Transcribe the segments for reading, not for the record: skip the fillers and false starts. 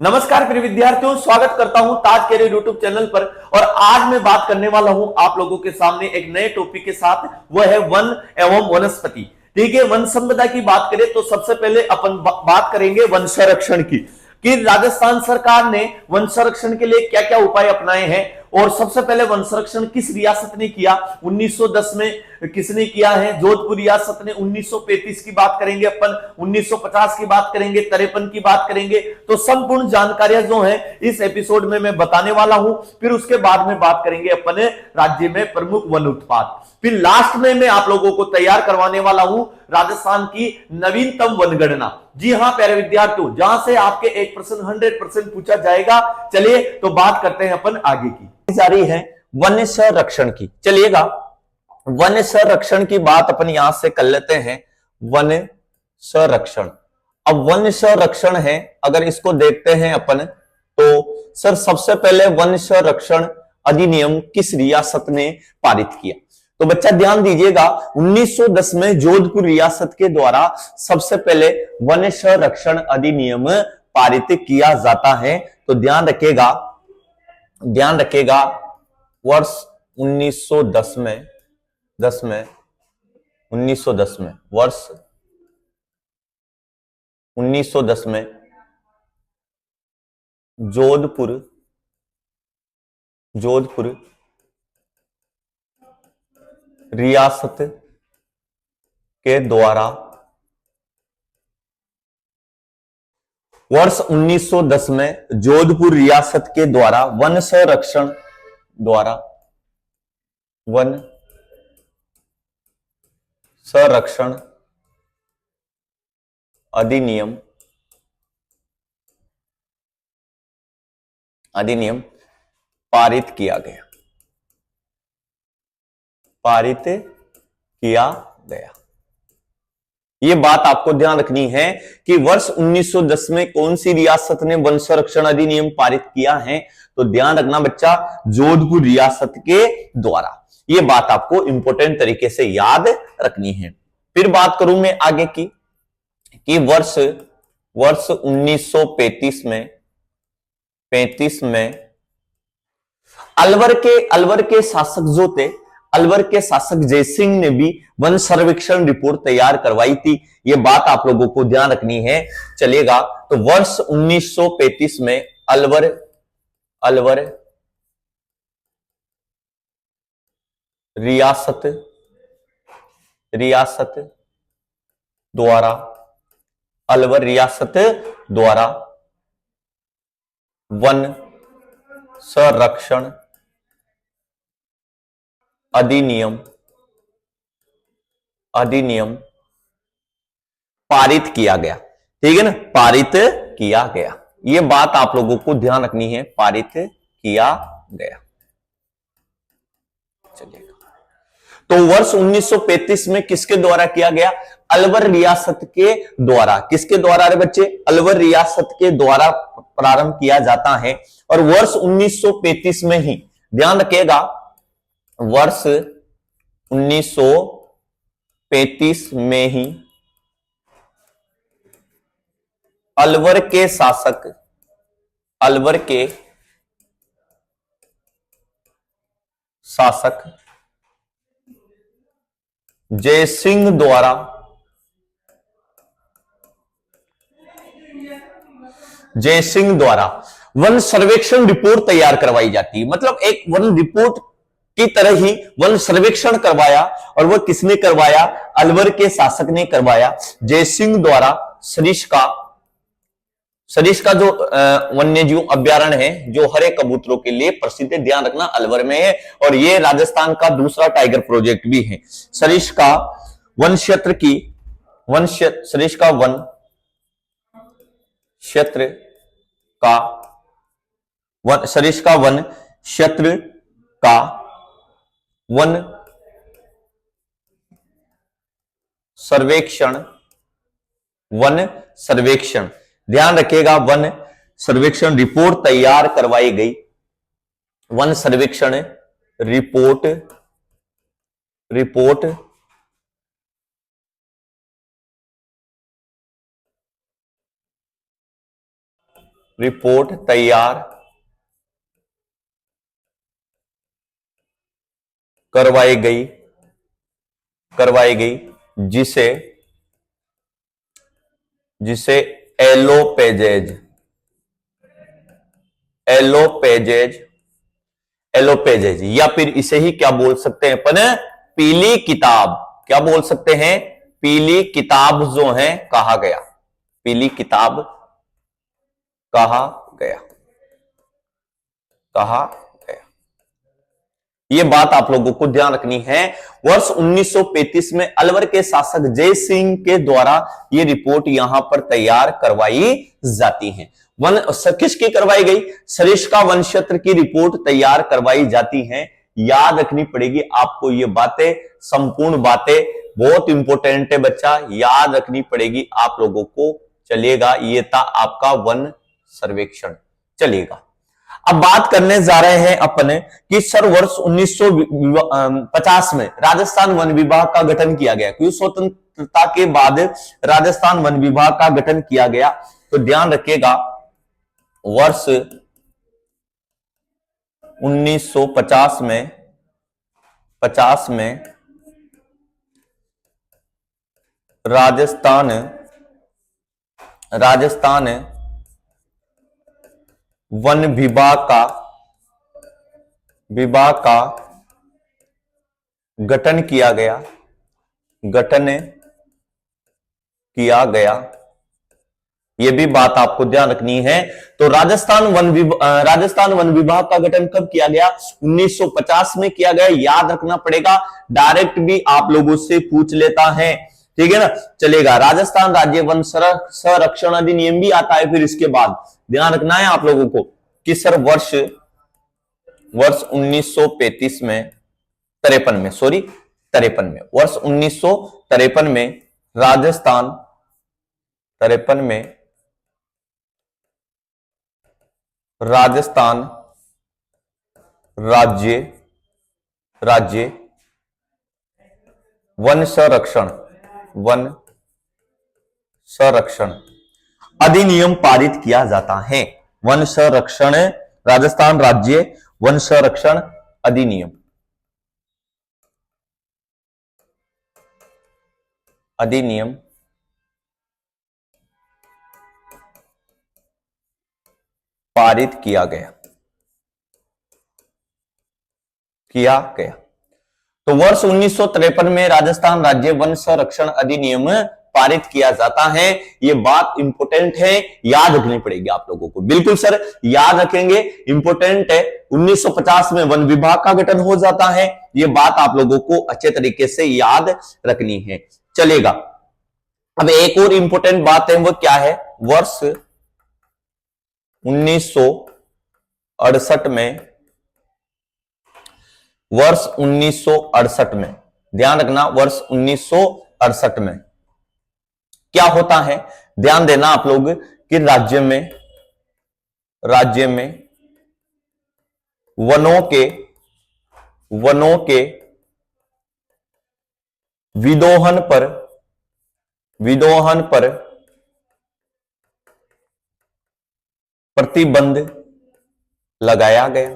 नमस्कार प्रिय विद्यार्थियों, स्वागत करता हूं ताज कैरियर यूट्यूब चैनल पर। और आज मैं बात करने वाला हूं आप लोगों के सामने एक नए टॉपिक के साथ। वह है वन एवं वनस्पति। ठीक है, वन संपदा की बात करें तो सबसे पहले अपन बात करेंगे वन संरक्षण की, कि राजस्थान सरकार ने वन संरक्षण के लिए क्या क्या उपाय अपनाए हैं। और सबसे पहले वन संरक्षण किस रियासत ने किया, 1910 में किसने किया है? जोधपुर रियासत ने। 1935 की बात करेंगे अपन, 1950 की बात करेंगे, 53 की बात करेंगे। तो संपूर्ण जानकारियां जो है इस एपिसोड में मैं बताने वाला हूं। फिर उसके बाद में बात करेंगे अपने राज्य में प्रमुख वन उत्पाद। फिर लास्ट में मैं आप लोगों को तैयार करवाने वाला हूं राजस्थान की नवीनतम वनगणना। जी हां प्यारे विद्यार्थियों, जहां से आपके एक प्रश्न 100% पूछा जाएगा। चलिए तो बात करते हैं अपन आगे की। जारी है वन संरक्षण की। चलिएगा, वन संरक्षण की बात अपन यहां से कर लेते हैं। वन संरक्षण, अब वन संरक्षण है, अगर इसको देखते हैं अपन तो सर सबसे पहले वन संरक्षण अधिनियम किस रियासत ने पारित किया? तो बच्चा ध्यान दीजिएगा, 1910 में जोधपुर रियासत के द्वारा सबसे पहले वन संरक्षण अधिनियम पारित किया जाता है। तो ध्यान रखेगा वर्ष 1910 में 1910 में वर्ष 1910 में जोधपुर रियासत के द्वारा वर्ष 1910 में जोधपुर रियासत के द्वारा वन संरक्षण अधिनियम पारित किया गया। यह बात आपको ध्यान रखनी है कि वर्ष 1910 में कौन सी रियासत ने वन संरक्षण अधिनियम पारित किया है? तो ध्यान रखना बच्चा, जोधपुर रियासत के द्वारा। यह बात आपको इंपॉर्टेंट तरीके से याद रखनी है। फिर बात करूं मैं आगे की, कि वर्ष 1935 में अलवर के शासक जो थे, अलवर के शासक जयसिंह ने भी वन सर्वेक्षण रिपोर्ट तैयार करवाई थी। यह बात आप लोगों को ध्यान रखनी है। चलेगा, तो वर्ष 1935 में अलवर रियासत द्वारा वन संरक्षण अधिनियम पारित किया गया। ठीक है ना, पारित किया गया। यह बात आप लोगों को ध्यान रखनी है, पारित किया गया। चलिएगा, तो वर्ष 1935 में किसके द्वारा किया गया? अलवर रियासत के द्वारा। किसके द्वारा रे बच्चे? अलवर रियासत के द्वारा प्रारंभ किया जाता है। और वर्ष 1935 में ही, ध्यान रखिएगा, वर्ष 1935 में ही अलवर के शासक जयसिंह द्वारा वन सर्वेक्षण रिपोर्ट तैयार करवाई जाती है। मतलब एक वन रिपोर्ट की तरह ही वन सर्वेक्षण करवाया। और वह किसने करवाया? अलवर के शासक ने करवाया, जयसिंह द्वारा। सरिस्का जो वन्य जीव अभ्यारण्य है, जो हरे कबूतरों के लिए प्रसिद्ध है, ध्यान रखना अलवर में है। और यह राजस्थान का दूसरा टाइगर प्रोजेक्ट भी है। सरिस्का वन क्षेत्र का वन सर्वेक्षण, ध्यान रखिएगा, वन सर्वेक्षण रिपोर्ट तैयार करवाई गई। वन सर्वेक्षण रिपोर्ट रिपोर्ट तैयार करवाई गई जिसे एलोपेजेज या फिर इसे ही क्या बोल सकते हैं अपन, पीली किताब। क्या बोल सकते हैं? पीली किताब जो है कहा गया, पीली किताब कहा गया। यह बात आप लोगों को ध्यान रखनी है। वर्ष 1935 में अलवर के शासक जय सिंह के द्वारा यह रिपोर्ट यहां पर तैयार करवाई जाती है। किसकी करवाई गई? सरिस्का वन क्षेत्र की रिपोर्ट तैयार करवाई जाती है। याद रखनी पड़ेगी आपको ये बातें, संपूर्ण बातें बहुत इंपॉर्टेंट है बच्चा, याद रखनी पड़ेगी आप लोगों को। चलिएगा, ये था आपका वन सर्वेक्षण। चलिएगा, अब बात करने जा रहे हैं अपन कि सर वर्ष 1950 में राजस्थान वन विभाग का गठन किया गया। क्यों स्वतंत्रता के बाद राजस्थान वन विभाग का गठन किया गया? तो ध्यान रखिएगा, वर्ष 1950 में राजस्थान वन विभाग का गठन किया गया। यह भी बात आपको ध्यान रखनी है। तो राजस्थान वन विभाग का गठन कब किया गया? 1950 में किया गया। याद रखना पड़ेगा, डायरेक्ट भी आप लोगों से पूछ लेता है, ठीक है ना। चलेगा, राजस्थान राज्य वन संरक्षण अधिनियम भी आता है। फिर इसके बाद ध्यान रखना है आप लोगों को कि सर वर्ष 1935 में 53 में वर्ष 1953 में राजस्थान राज्य वन संरक्षण अधिनियम पारित किया जाता है। राजस्थान राज्य वन संरक्षण अधिनियम पारित किया गया। तो वर्ष 1953 में राजस्थान राज्य वन संरक्षण अधिनियम पारित किया जाता है। यह बात इंपॉर्टेंट है, याद रखनी पड़ेगी आप लोगों को। बिल्कुल सर, याद रखेंगे, इंपॉर्टेंट है। 1950 में वन विभाग का गठन हो जाता है। यह बात आप लोगों को अच्छे तरीके से याद रखनी है। चलेगा, अब एक और इंपॉर्टेंट बात है, वो क्या है? वर्ष 1968 में ध्यान रखना, वर्ष 1968 में क्या होता है? ध्यान देना आप लोग कि राज्य में वनों के विदोहन पर प्रतिबंध लगाया गया।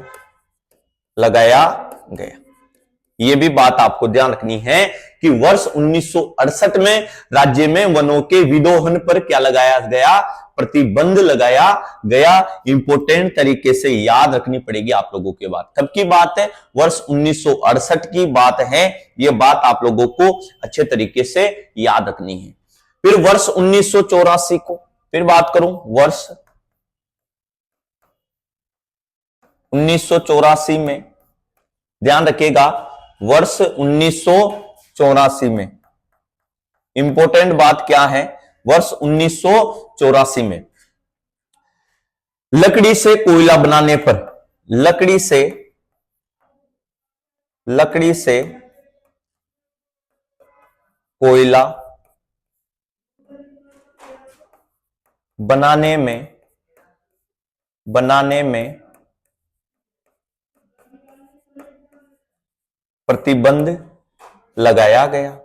यह भी बात आपको ध्यान रखनी है कि वर्ष 1968 में राज्य में वनों के विदोहन पर क्या लगाया गया? प्रतिबंध लगाया गया। इंपॉर्टेंट तरीके से याद रखनी पड़ेगी आप लोगों की बात। कब की बात है? वर्ष 1968 की बात है। यह बात आप लोगों को अच्छे तरीके से याद रखनी है। फिर वर्ष 1984 को फिर बात करूं, वर्ष 1984 में ध्यान रखिएगा, वर्ष 1984 में इंपॉर्टेंट बात क्या है? वर्ष 1984 में लकड़ी से कोयला बनाने पर, लकड़ी से कोयला बनाने में प्रतिबंध लगाया गया।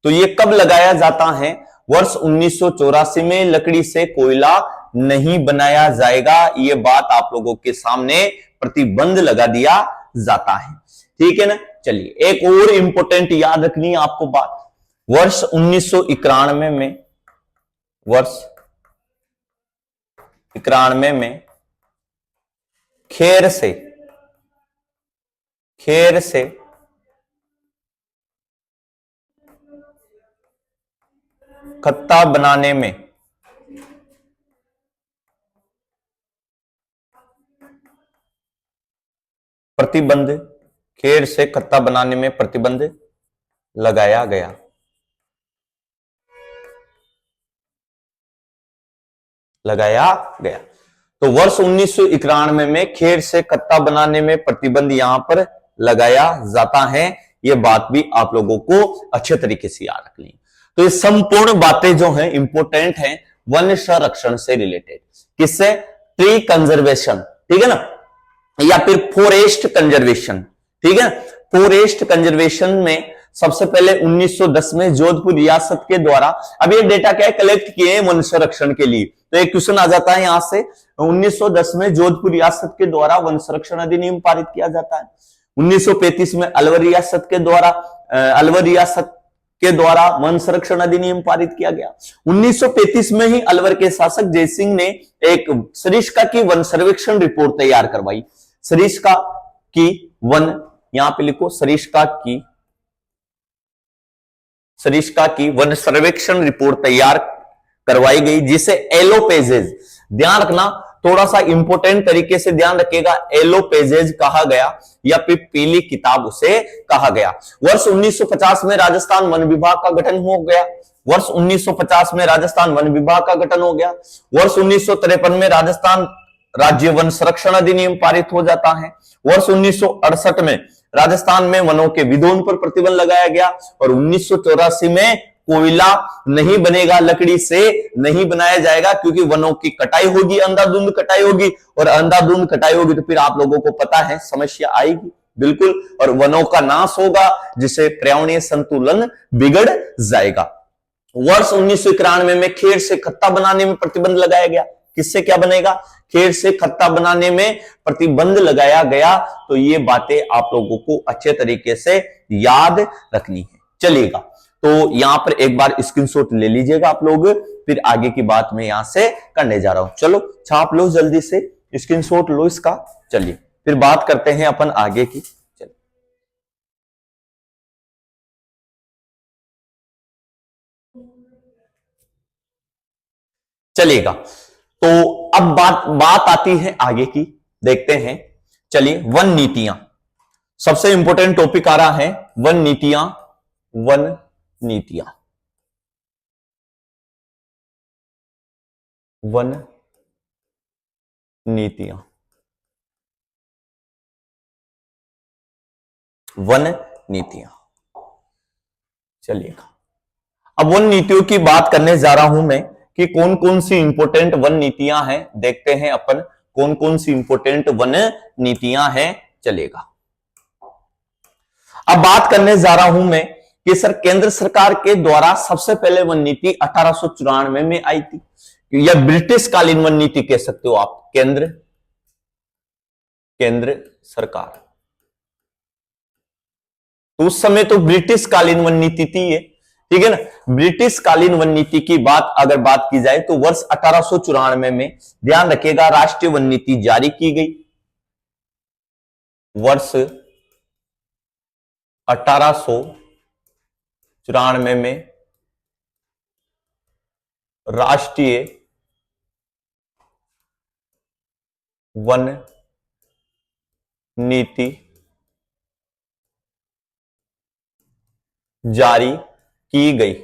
तो ये कब लगाया जाता है? वर्ष 1984 में लकड़ी से कोयला नहीं बनाया जाएगा, ये बात आप लोगों के सामने प्रतिबंध लगा दिया जाता है। ठीक है ना। चलिए एक और इंपॉर्टेंट याद रखनी है आपको बात, वर्ष 1991 में, वर्ष 91 में खेर से खत्ता बनाने में प्रतिबंध, खेर से खत्ता बनाने में प्रतिबंध लगाया गया। तो वर्ष 1991 में खेर से खत्ता बनाने में प्रतिबंध यहां पर लगाया जाता है, यह बात भी आप लोगों को अच्छे तरीके से याद रखनी। तो ये संपूर्ण बातें जो हैं इंपॉर्टेंट हैं वन संरक्षण से रिलेटेड। किससे? ट्री कंजर्वेशन, ठीक है ना, या फिर फॉरेस्ट कंजर्वेशन। ठीक है, फॉरेस्ट कंजर्वेशन में सबसे पहले 1910 में जोधपुर रियासत के द्वारा, अब ये डेटा क्या है, कलेक्ट किए हैं वन संरक्षण के लिए। तो एक क्वेश्चन आ जाता है यहां से, 1910 में जोधपुर रियासत के द्वारा वन संरक्षण अधिनियम पारित किया जाता है। 1935 में अलवर रियासत के द्वारा वन संरक्षण अधिनियम पारित किया गया। 1935 में ही अलवर के शासक जयसिंह ने एक सरिस्का की वन सर्वेक्षण रिपोर्ट तैयार करवाई। सरिस्का की वन, यहां पे लिखो सरिस्का की वन सर्वेक्षण रिपोर्ट तैयार करवाई गई, जिसे येलो पेजेज, ध्यान रखना थोड़ा सा इंपॉर्टेंट तरीके से ध्यान रखिएगा, येलो पेजेज कहा गया या फिर पीली किताब उसे कहा गया। वर्ष 1950 में राजस्थान वन विभाग का गठन हो गया। वर्ष 1950 में राजस्थान वन विभाग का गठन हो गया। वर्ष 1953 में राजस्थान राज्य वन संरक्षण अधिनियम पारित हो जाता है। वर्ष 1968 में राजस्थान में वनों के विधोन पर प्रतिबंध लगाया गया और 1984 में कोयला नहीं बनेगा, लकड़ी से नहीं बनाया जाएगा, क्योंकि वनों की कटाई होगी, अंधाधुंध कटाई होगी, और अंधाधुंध कटाई होगी तो फिर आप लोगों को पता है समस्या आएगी बिल्कुल, और वनों का नाश होगा, जिससे पर्यावरणीय संतुलन बिगड़ जाएगा। वर्ष 1991 में खेर से खत्ता बनाने में प्रतिबंध लगाया गया। किससे क्या बनेगा? खेर से खत्ता बनाने में प्रतिबंध लगाया गया। तो ये बातें आप लोगों को अच्छे तरीके से याद रखनी है। चलिएगा, तो यहां पर एक बार स्क्रीनशॉट ले लीजिएगा आप लोग, फिर आगे की बात मैं यहां से करने जा रहा हूं। चलो छाप लो, जल्दी से स्क्रीनशॉट लो इसका। चलिए फिर बात करते हैं अपन आगे की। चलिएगा, तो अब बात आती है आगे की, देखते हैं। चलिए, वन नीतियां, सबसे इंपॉर्टेंट टॉपिक आ रहा है वन नीतियां। वन नीतियां, वन नीतियां, वन नीतियां। चलिएगा, अब वन नीतियों की बात करने जा रहा हूं मैं कि कौन कौन सी इंपॉर्टेंट वन नीतियां हैं। देखते हैं अपन कौन कौन सी इंपॉर्टेंट वन नीतियां हैं। चलेगा, अब बात करने जा रहा हूं मैं कि सर केंद्र सरकार के द्वारा सबसे पहले वन नीति 1894 में आई थी, या ब्रिटिश कालीन वन नीति कह सकते हो आप। केंद्र सरकार, तो उस समय तो ब्रिटिश कालीन वन नीति थी ये, ठीक है ना। ब्रिटिश कालीन वन नीति की बात की जाए तो वर्ष 1894 में, ध्यान रखिएगा, राष्ट्रीय वन नीति जारी की गई। वर्ष 1894 में राष्ट्रीय वन नीति जारी की गई।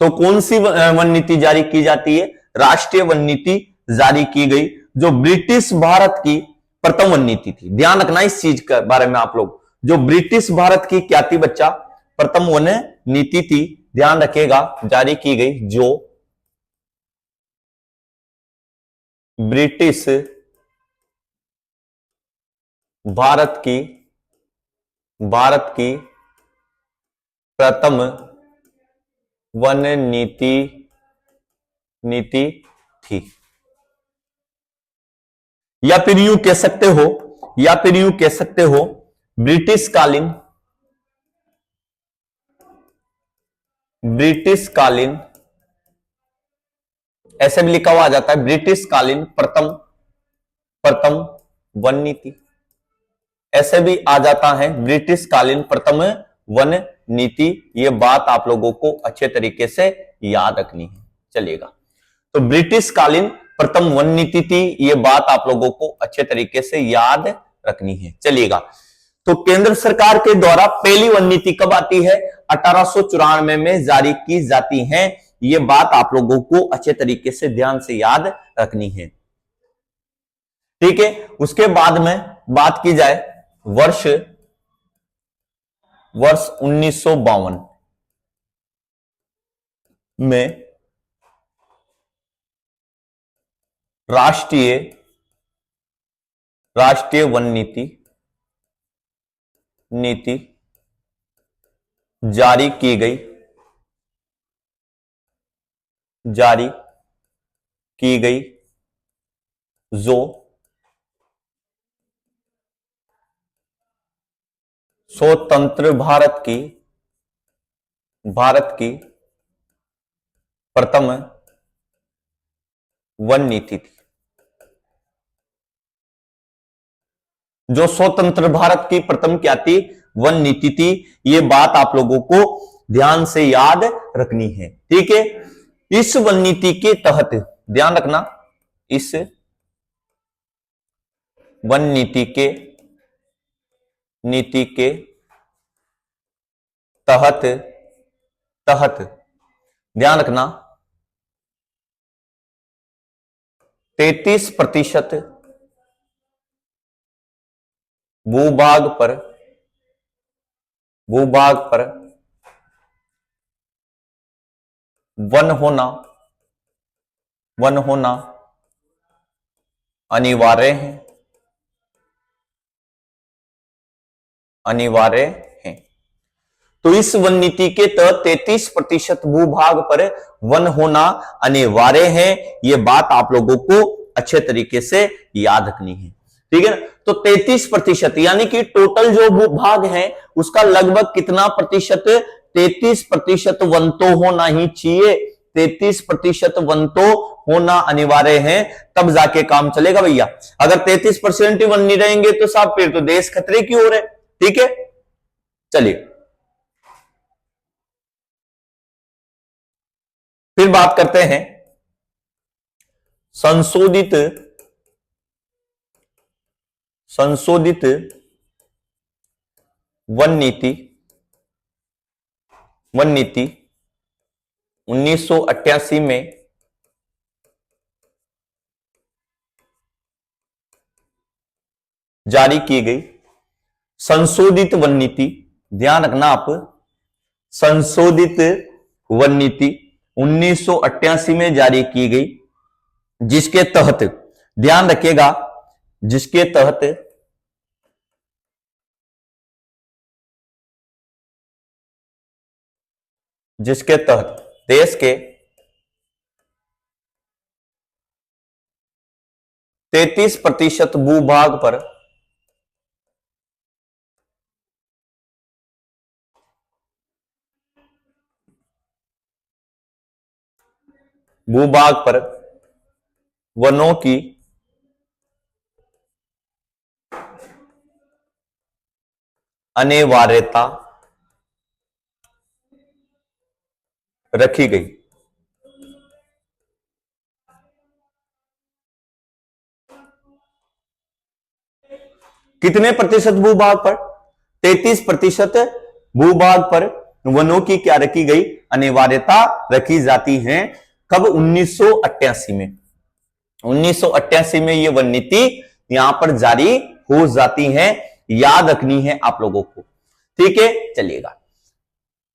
तो कौन सी वन नीति जारी की जाती है? राष्ट्रीय वन नीति जारी की गई, जो ब्रिटिश भारत की प्रथम वन नीति थी। ध्यान रखना इस चीज के बारे में आप लोग, जो ब्रिटिश भारत की क्या थी बच्चा? प्रथम वन नीति थी। ध्यान रखिएगा, जारी की गई, जो ब्रिटिश भारत की भारत की प्रथम वन नीति थी। या फिर यूं कह सकते हो, ब्रिटिश कालीन ऐसे भी लिखा हुआ आ जाता है, ब्रिटिश कालीन प्रथम वन नीति, ऐसे भी आ जाता है ब्रिटिश कालीन प्रथम वन नीति। ये बात आप लोगों को अच्छे तरीके से याद रखनी है, चलिएगा। तो ब्रिटिश कालीन प्रथम वन नीति थी, ये बात आप लोगों को अच्छे तरीके से याद रखनी है, चलिएगा। तो केंद्र सरकार के द्वारा पहली वन नीति कब आती है? 1894 में जारी की जाती है। ये बात आप लोगों को अच्छे तरीके से ध्यान से याद रखनी है, ठीक है। उसके बाद में बात की जाए वर्ष 1952 में राष्ट्रीय वन नीति जारी की गई, जो स्वतंत्र भारत की प्रथम वन नीति थी। जो स्वतंत्र भारत की प्रथम क्या थी? वन नीति थी। ये बात आप लोगों को ध्यान से याद रखनी है, ठीक है। इस वन नीति के तहत ध्यान रखना, इस वन नीति के तहत ध्यान रखना 33% भूभाग पर वन होना अनिवार्य है। तो इस वन नीति के तहत 33% भूभाग पर वन होना अनिवार्य है। यह बात आप लोगों को अच्छे तरीके से याद रखनी है, ठीक है ना। तो 33% यानी कि टोटल जो भूभाग है उसका लगभग कितना प्रतिशत? 33% वन तो होना ही चाहिए, 33% वन तो होना अनिवार्य है, तब जाके काम चलेगा भैया। अगर 33% ही वन नहीं रहेंगे तो साहब फिर तो देश खतरे की ओर है, ठीक है। चलिए फिर बात करते हैं संशोधित वन नीति 1988 में जारी की गई संशोधित वन नीति। ध्यान रखना आप, संशोधित वन नीति 1988 में जारी की गई, जिसके तहत ध्यान रखिएगा, जिसके तहत देश के 33% भूभाग पर वनों की अनिवार्यता रखी गई। कितने प्रतिशत भूभाग पर? 33% भूभाग पर वनों की क्या रखी गई? अनिवार्यता रखी जाती है। कब? 1988 में। 1988 में ये वन नीति यहां पर जारी हो जाती है, याद रखनी है आप लोगों को, ठीक है। चलिएगा,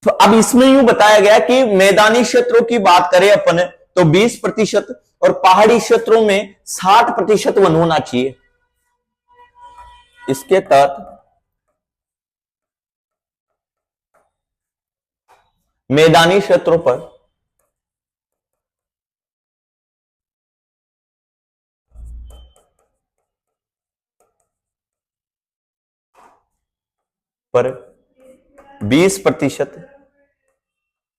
तो अब इसमें यूं बताया गया कि मैदानी क्षेत्रों की बात करें अपन तो 20% और पहाड़ी क्षेत्रों में 60% वन होना चाहिए। इसके तहत मैदानी क्षेत्रों पर 20%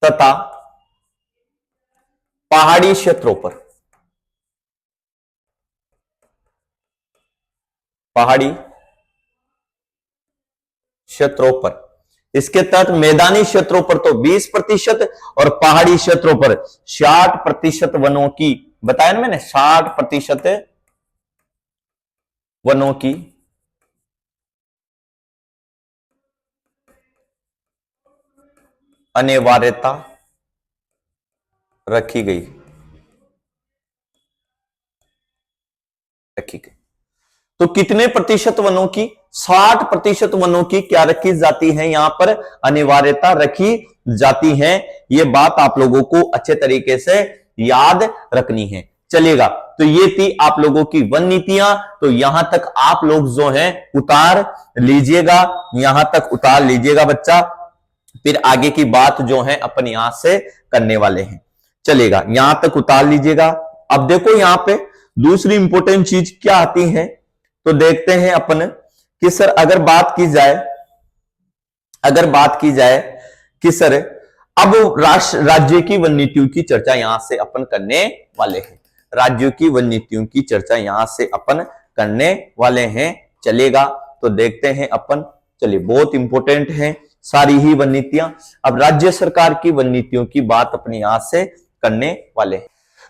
तथा पहाड़ी क्षेत्रों पर इसके तहत मैदानी क्षेत्रों पर तो 20% और पहाड़ी क्षेत्रों पर 60% वनों की, बताया ना मैंने, 60% वनों की अनिवार्यता रखी गई। तो कितने प्रतिशत वनों की? 60% वनों की क्या रखी जाती है, यहां पर अनिवार्यता रखी जाती है। यह बात आप लोगों को अच्छे तरीके से याद रखनी है। चलेगा, तो ये थी आप लोगों की वन नीतियां। तो यहां तक आप लोग जो हैं उतार लीजिएगा, यहां तक उतार लीजिएगा बच्चा। फिर आगे की बात जो है अपन यहां से करने वाले हैं। चलेगा, यहां तक उतार लीजिएगा। अब देखो यहां पे दूसरी इंपॉर्टेंट चीज क्या आती है, तो देखते हैं अपन कि सर अगर बात की जाए कि सर अब राज्य की वन नीतियों की चर्चा यहां से अपन करने वाले हैं। राज्यों की वन नीतियों की चर्चा यहां से अपन करने वाले हैं। चलेगा, तो देखते हैं अपन। चलिए, बहुत इंपॉर्टेंट है सारी ही वन नीतियां। अब राज्य सरकार की वन नीतियों की बात अपने यहां से करने वाले हैं।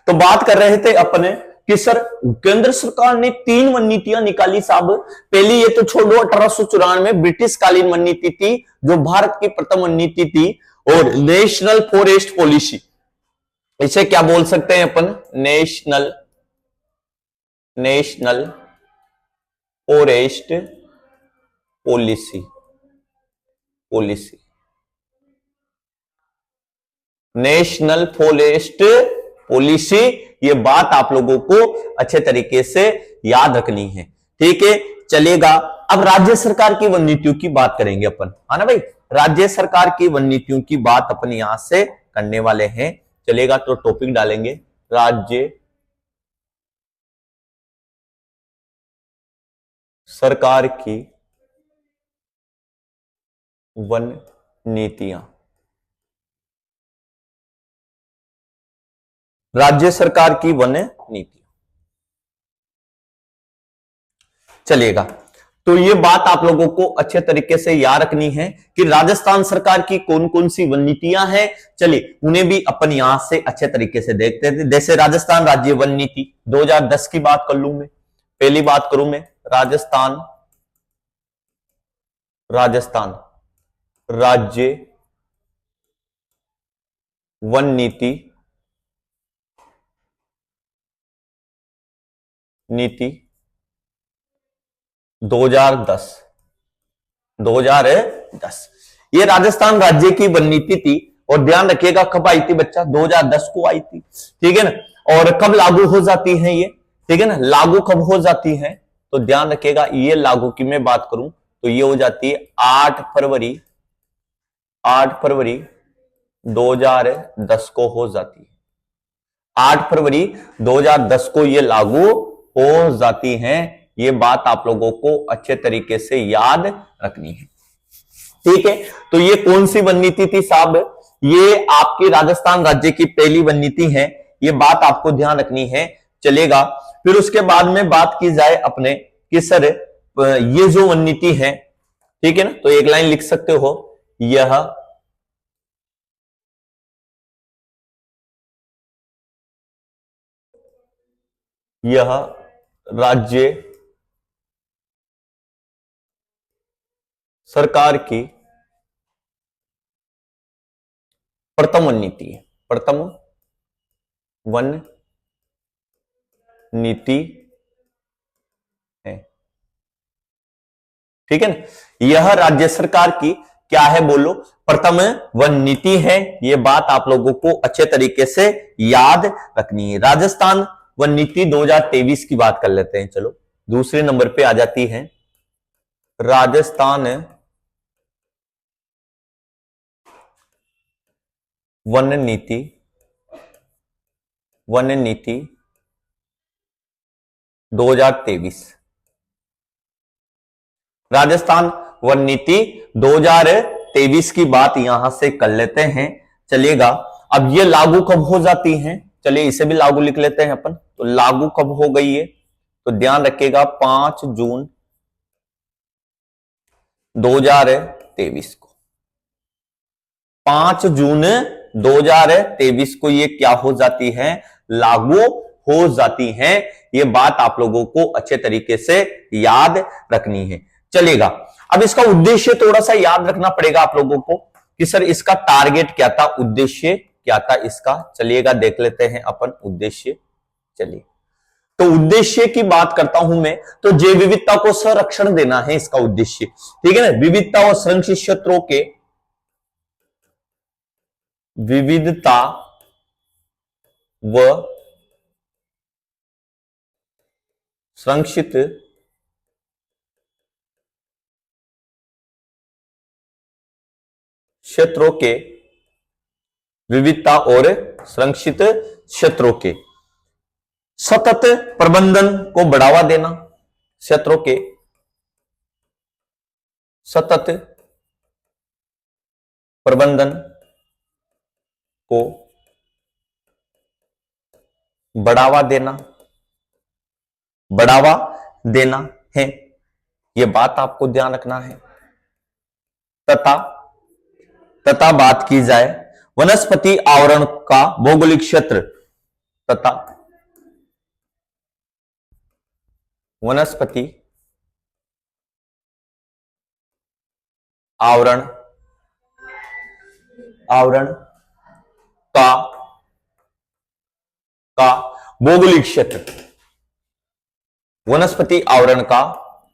तो बात कर रहे थे अपने कि सर केंद्र सरकार ने 3 वन नीतियां निकाली साहब। पहली ये तो छोड़ो, 1894 ब्रिटिश कालीन वन नीति थी, जो भारत की प्रथम वन नीति थी। और नेशनल फॉरेस्ट पॉलिसी, इसे क्या बोल सकते हैं अपन? National forest policy. National forest policy, ये बात आप लोगों को अच्छे तरीके से याद रखनी है। ठीक है, चलेगा। अब राज्य सरकार की वन नीतियों की बात करेंगे अपन, है ना भाई। राज्य सरकार की वन नीतियों की बात अपन यहां से करने वाले हैं। चलेगा, तो टॉपिक डालेंगे राज्य सरकार की वन नीतियां। राज्य सरकार की वन नीति। चलेगा, तो ये बात आप लोगों को अच्छे तरीके से याद रखनी है कि राजस्थान सरकार की कौन कौन सी वन नीतियां हैं। चलिए, उन्हें भी अपन यहां से अच्छे तरीके से देखते थे। जैसे राजस्थान राज्य वन नीति 2010 की बात कर लूं मैं। पहली बात करूं मैं राजस्थान राज्य वन नीति 2010। ये राजस्थान राज्य की वन नीति थी। और ध्यान रखिएगा कब आई थी बच्चा? 2010 को आई थी। ठीक है ना। और कब लागू हो जाती है ये? ठीक है ना, लागू कब हो जाती है तो ध्यान रखिएगा, ये लागू की मैं बात करूं तो ये हो जाती है 8 फरवरी 2010 को हो जाती है। 8 फरवरी 2010 को ये लागू हो जाती है। ये बात आप लोगों को अच्छे तरीके से याद रखनी है। ठीक है, तो ये कौन सी वन नीति थी साहब? ये आपकी राजस्थान राज्य की पहली वन नीति है। ये बात आपको ध्यान रखनी है। चलेगा, फिर उसके बाद में बात की जाए अपने कि सर ये जो वन नीति है, ठीक है ना, तो एक लाइन लिख सकते हो, यह राज्य सरकार की प्रथम वन नीति है। प्रथम वन नीति है। ठीक है ना, यह राज्य सरकार की क्या है बोलो? प्रथम वन नीति है। यह बात आप लोगों को अच्छे तरीके से याद रखनी है। राजस्थान वन नीति 2023 की बात कर लेते हैं। चलो, दूसरे नंबर पे आ जाती है राजस्थान वन नीति, वन नीति 2023। राजस्थान वन नीति 2023 की बात यहां से कर लेते हैं। चलिएगा, अब ये लागू कब हो जाती हैं, चलिए इसे भी लागू लिख लेते हैं अपन। तो लागू कब हो गई है, तो ध्यान रखिएगा 5 जून 2023 को। 5 जून 2023 को ये क्या हो जाती है, लागू हो जाती है। ये बात आप लोगों को अच्छे तरीके से याद रखनी है। चलेगा, अब इसका उद्देश्य थोड़ा सा याद रखना पड़ेगा आप लोगों को कि सर इसका टारगेट क्या था, उद्देश्य क्या था इसका। चलिएगा देख लेते हैं अपन उद्देश्य। चलिए, तो उद्देश्य की बात करता हूं मैं, तो जैव विविधता को संरक्षण देना है इसका उद्देश्य, ठीक है ना। विविधता और संरक्षित क्षेत्रों के, विविधता व संरक्षित क्षेत्रों के, विविधता और संरक्षित क्षेत्रों के सतत प्रबंधन को बढ़ावा देना, क्षेत्रों के सतत प्रबंधन को बढ़ावा देना, बढ़ावा देना है, यह बात आपको ध्यान रखना है। तथा बात की जाए वनस्पति आवरण का भौगोलिक क्षेत्र, तथा वनस्पति आवरण का भौगोलिक क्षेत्र, वनस्पति आवरण का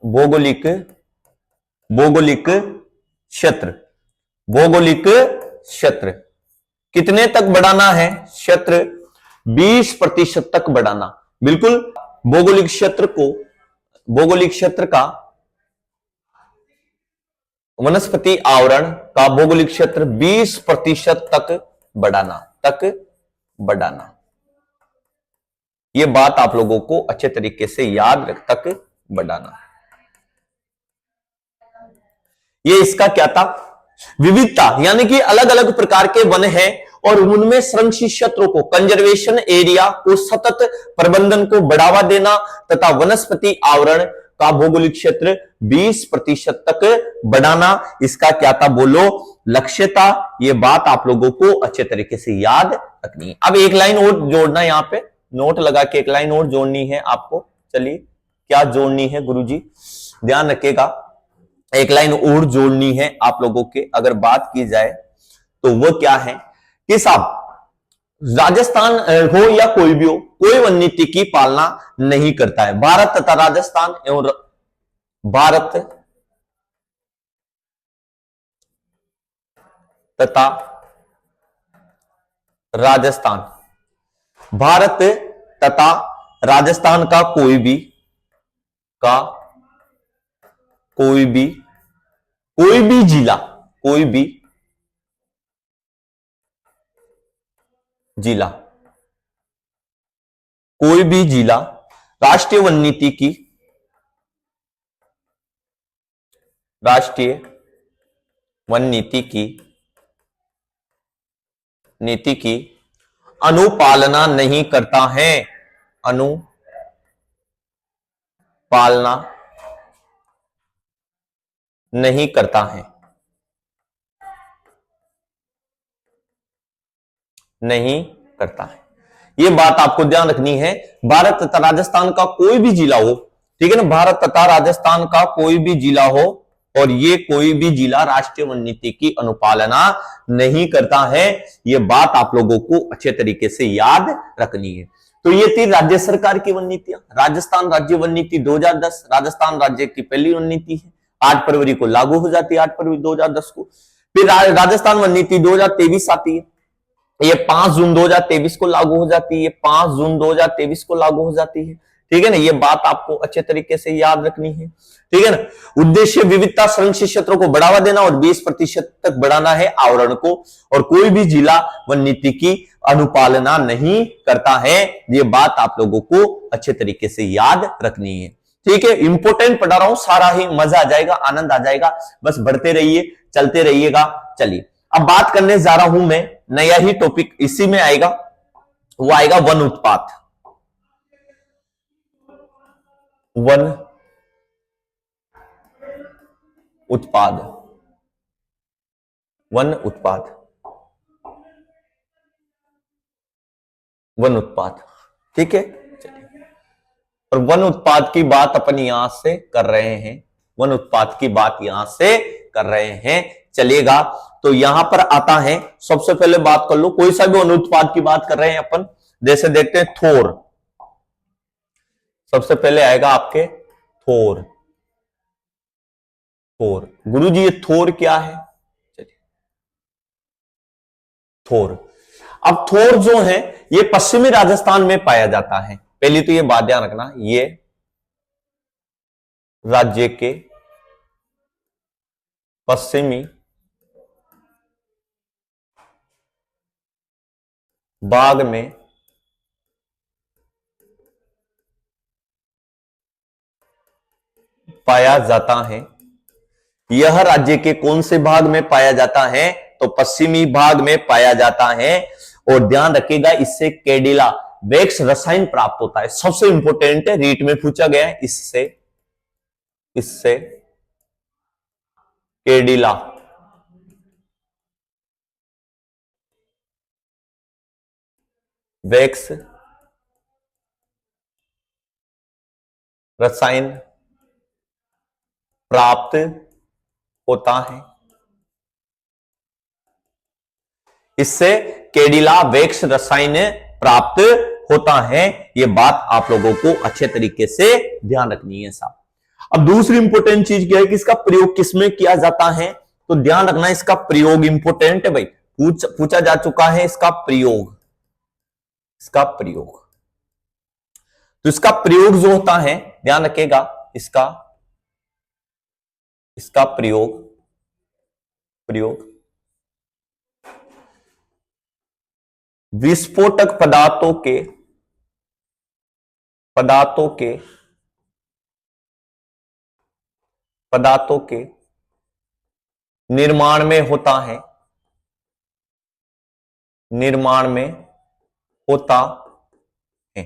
भौगोलिक क्षेत्र, भौगोलिक क्षेत्र कितने तक बढ़ाना है, क्षेत्र 20% तक बढ़ाना। बिल्कुल, भौगोलिक क्षेत्र को, भौगोलिक क्षेत्र का, वनस्पति आवरण का भौगोलिक क्षेत्र 20% तक बढ़ाना। यह बात आप लोगों को अच्छे तरीके से याद तक बढ़ाना। ये इसका क्या था, विविधता, यानी कि अलग अलग प्रकार के वन हैं और उनमें संरक्षित क्षेत्रों को, कंजर्वेशन एरिया को सतत प्रबंधन को बढ़ावा देना तथा वनस्पति आवरण का भौगोलिक क्षेत्र 20% तक बढ़ाना, इसका क्या था बोलो, लक्ष्य था। यह बात आप लोगों को अच्छे तरीके से याद रखनी है। अब एक लाइन और जोड़ना, यहां पे नोट लगा के एक लाइन और जोड़नी है आपको। चलिए, क्या जोड़नी है गुरुजी, ध्यान रखिएगा। एक लाइन और जोड़नी है आप लोगों के, अगर बात की जाए तो वो क्या है कि साहब राजस्थान हो या कोई भी हो, कोई वन नीति की पालना नहीं करता है। भारत तथा राजस्थान एवं भारत तथा राजस्थान, भारत तथा राजस्थान का कोई भी जिला, कोई भी जिला राष्ट्रीय वन नीति की, राष्ट्रीय वन नीति की अनुपालना नहीं करता है, अनुपालना नहीं करता है, नहीं करता है। यह बात आपको ध्यान रखनी है। भारत तथा राजस्थान का कोई भी जिला हो, ठीक है ना, भारत तथा राजस्थान का कोई भी जिला हो और ये कोई भी जिला राष्ट्रीय वन नीति की अनुपालना नहीं करता है, यह बात आप लोगों को अच्छे तरीके से याद रखनी है। तो ये थी राज्य सरकार की वन नीतियां। राजस्थान राज्य वन नीति 2010 राजस्थान राज्य की पहली वन नीति है, 8 फरवरी को लागू हो जाती है, 8 फरवरी 2010 को। फिर राजस्थान वन नीति 2023 आती है, ये 5 जून 2023 को लागू हो जाती है, 5 जून 2023 को लागू हो जाती है। ठीक है ना, ये बात आपको अच्छे तरीके से याद रखनी है। ठीक है ना। उद्देश्य विविधता संरक्षित क्षेत्रों को बढ़ावा देना और 20% तक बढ़ाना है आवरण को, और कोई भी जिला वन नीति की अनुपालना नहीं करता है। ये बात आप लोगों को अच्छे तरीके से याद रखनी है। ठीक है, इंपोर्टेंट पढ़ा रहा हूं, सारा ही मजा आ जाएगा, आनंद आ जाएगा, बस बढ़ते रहिए, चलते रहिएगा। चलिए अब बात करने जा रहा हूं मैं, नया ही टॉपिक इसी में आएगा, वो आएगा वन उत्पाद। वन उत्पाद, वन उत्पाद, वन उत्पाद। ठीक है, चलिए, और वन उत्पाद की बात अपन यहां से कर रहे हैं, वन उत्पाद की बात यहां से कर रहे हैं, चलेगा। तो यहां पर आता है, सबसे पहले बात कर लो, कोई सा भी वन उत्पाद की बात कर रहे हैं अपन, जैसे देखते हैं थोर, सबसे पहले आएगा आपके थोर। थोर, गुरुजी ये थोर क्या है? चलिए, थोर, अब थोर जो है ये पश्चिमी राजस्थान में पाया जाता है। पहली तो ये बात ध्यान रखना, ये राज्य के पश्चिमी भाग में पाया जाता है। यह राज्य के कौन से भाग में पाया जाता है? तो पश्चिमी भाग में पाया जाता है। और ध्यान रखिएगा, इससे कैडिला वैक्स रसायन प्राप्त होता है। सबसे इंपॉर्टेंट है, रीट में पूछा गया है, इससे कैडिला वैक्स रसायन प्राप्त होता है। इससे कैडिला वैक्स रसायन प्राप्त होता है। यह बात आप लोगों को अच्छे तरीके से ध्यान रखनी है साहब। अब दूसरी इंपॉर्टेंट चीज क्या है कि इसका प्रयोग किसमें किया जाता है? तो ध्यान रखना, इसका प्रयोग इंपॉर्टेंट है भाई, पूछा जा चुका है इसका प्रयोग, इसका प्रयोग। तो इसका प्रयोग जो होता है, ध्यान रखिएगा, इसका प्रयोग विस्फोटक पदार्थों के निर्माण में होता है,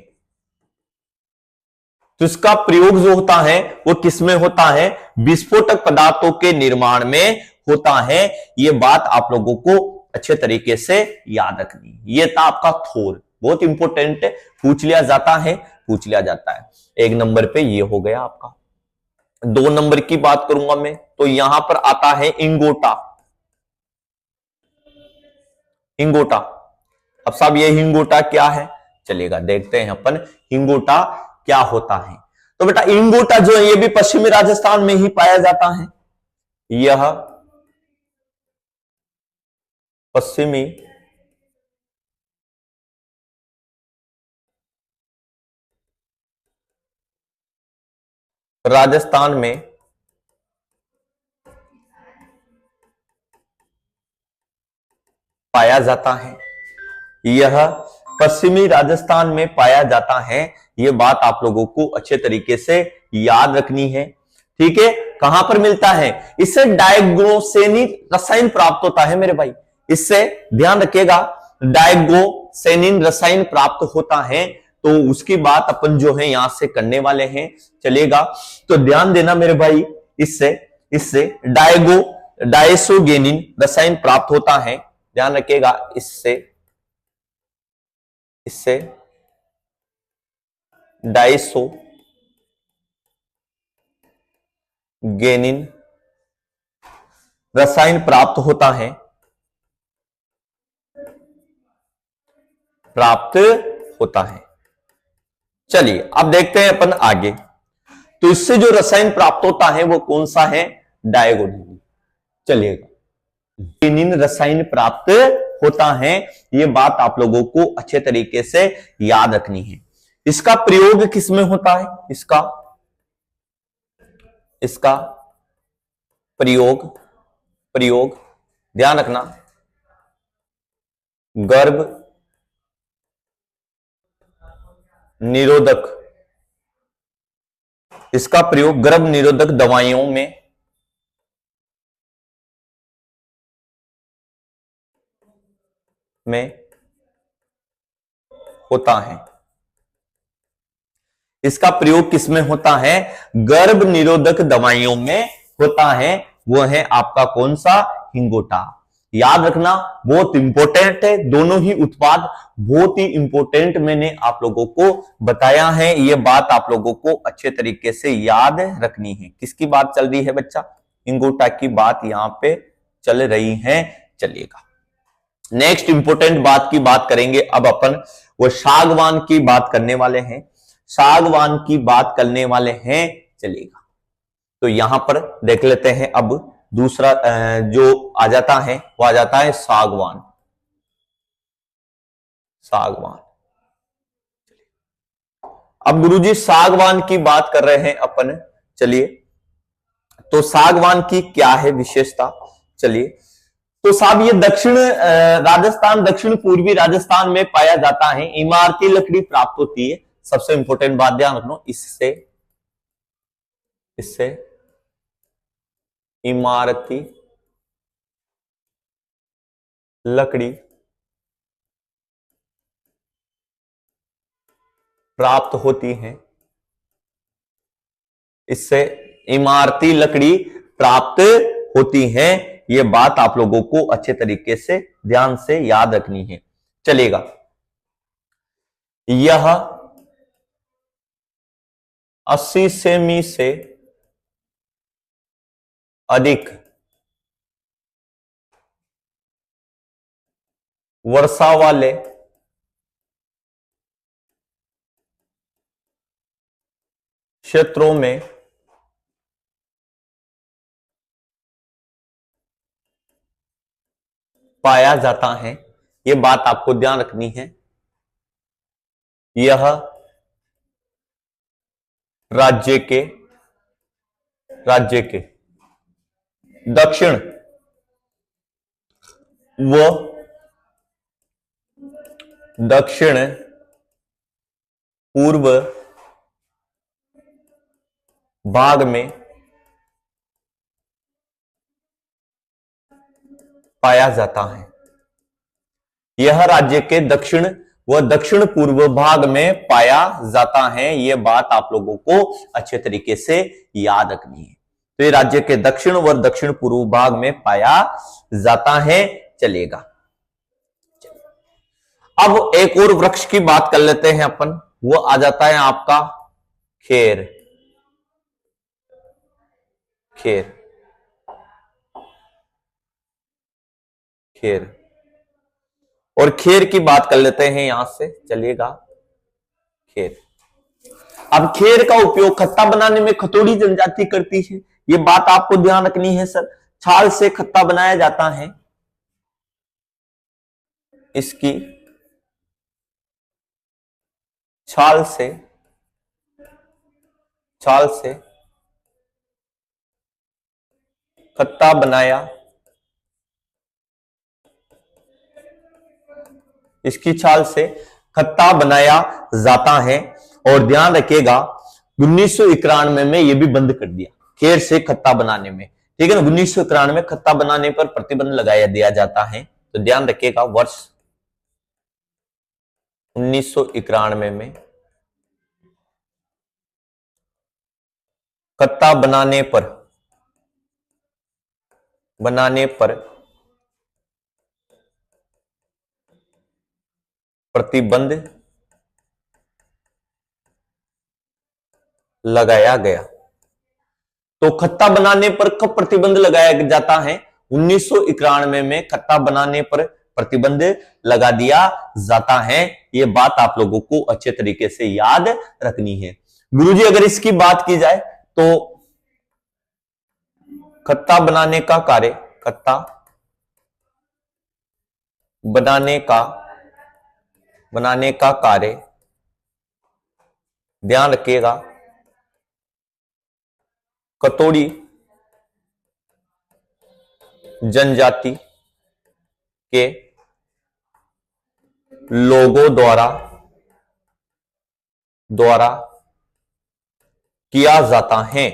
तो इसका प्रयोग जो होता है वो किसमें होता है? विस्फोटक पदार्थों के निर्माण में होता है। यह बात आप लोगों को अच्छे तरीके से याद रखनी। ये था आपका थोर, बहुत इंपॉर्टेंट है, पूछ लिया जाता है। एक नंबर पे ये हो गया आपका। 2 नंबर की बात करूंगा मैं, तो यहां पर आता है इंगोटा। अब साहब ये हिंगोटा क्या है? चलेगा, देखते हैं अपन हिंगोटा क्या होता है। तो बेटा इंगोटा जो है ये भी पश्चिमी राजस्थान में ही पाया जाता है। यह पश्चिमी राजस्थान में पाया जाता है। यह पश्चिमी राजस्थान में पाया जाता है। यह बात आप लोगों को अच्छे तरीके से याद रखनी है। ठीक है, कहां पर मिलता है? इससे डायग्नोसेनिन रसायन प्राप्त होता है मेरे भाई, इससे ध्यान रखिएगा, डायग्नोसेनिन रसायन प्राप्त होता है। तो उसकी बात अपन जो है यहां से करने वाले हैं, चलेगा। तो ध्यान देना मेरे भाई, इससे डायसोगेनिन रसायन प्राप्त होता है। ध्यान रखिएगा, इससे डायसोगेनिन रसायन प्राप्त होता है, चलिए अब देखते हैं अपन आगे। तो इससे जो रसायन प्राप्त होता है वो कौन सा है? डायगोनिन। चलिएगा, गेनिन रसायन प्राप्त होता है। ये बात आप लोगों को अच्छे तरीके से याद रखनी है। इसका प्रयोग किसमें होता है? इसका इसका प्रयोग प्रयोग ध्यान रखना, गर्भ निरोधक, इसका प्रयोग गर्भ निरोधक दवाइयों में होता है। इसका प्रयोग किसमें होता है? गर्भ निरोधक दवाइयों में होता है। वो है आपका कौन सा? हिंगोटा। याद रखना, बहुत इंपॉर्टेंट है, दोनों ही उत्पाद बहुत ही इंपॉर्टेंट मैंने आप लोगों को बताया है। ये बात आप लोगों को अच्छे तरीके से याद रखनी है। किसकी बात चल रही है बच्चा? हिंगोटा की बात यहां पे चल रही है। चलिएगा, नेक्स्ट इंपॉर्टेंट बात की बात करेंगे अब अपन, वो सागवान की बात करने वाले हैं। सागवान की बात करने वाले हैं। चलिएगा, तो यहां पर देख लेते हैं। अब दूसरा जो आ जाता है वो आ जाता है सागवान। सागवान, अब गुरुजी सागवान की बात कर रहे हैं अपन। चलिए, तो सागवान की क्या है विशेषता? चलिए, तो साहब ये दक्षिण राजस्थान, दक्षिण पूर्वी राजस्थान में पाया जाता है। इमारती लकड़ी प्राप्त होती है। सबसे इंपॉर्टेंट बात ध्यान रखना, इससे इससे इमारती लकड़ी प्राप्त होती है। इससे इमारती लकड़ी प्राप्त होती है। यह बात आप लोगों को अच्छे तरीके से ध्यान से याद रखनी है। चलेगा, यह 80 सेमी से अधिक वर्षा वाले क्षेत्रों में पाया जाता है। यह बात आपको ध्यान रखनी है। यह राज्य के दक्षिण व दक्षिण पूर्व भाग में पाया जाता है। यह राज्य के दक्षिण व दक्षिण पूर्व भाग में पाया जाता है। यह बात आप लोगों को अच्छे तरीके से याद रखनी है। तो ये राज्य के दक्षिण व दक्षिण पूर्व भाग में पाया जाता है। चलेगा, अब एक और वृक्ष की बात कर लेते हैं अपन। वो आ जाता है आपका खेर। खेर खेर और खेर की बात कर लेते हैं यहां से। चलिएगा, खेर, अब खेर का उपयोग खत्ता बनाने में खतोड़ी जनजाति करती है। ये बात आपको ध्यान रखनी है सर। छाल से खत्ता बनाया जाता है। इसकी छाल से खत्ता बनाया, इसकी छाल से खत्ता बनाया जाता है। और ध्यान रखिएगा, 1991 में यह भी बंद कर दिया खेर से खत्ता बनाने में। ठीक है ना, 1991 में खत्ता बनाने पर प्रतिबंध लगाया दिया जाता है। तो ध्यान रखिएगा, वर्ष 1991 में खत्ता बनाने पर प्रतिबंध लगाया गया। तो खत्ता बनाने पर कब प्रतिबंध लगाया जाता है? 1991 में खत्ता बनाने पर प्रतिबंध लगा दिया जाता है। यह बात आप लोगों को अच्छे तरीके से याद रखनी है। गुरुजी, अगर इसकी बात की जाए तो खत्ता बनाने का कार्य कार्य ध्यान रखिएगा, कतोड़ी जनजाति के लोगों द्वारा किया जाता है,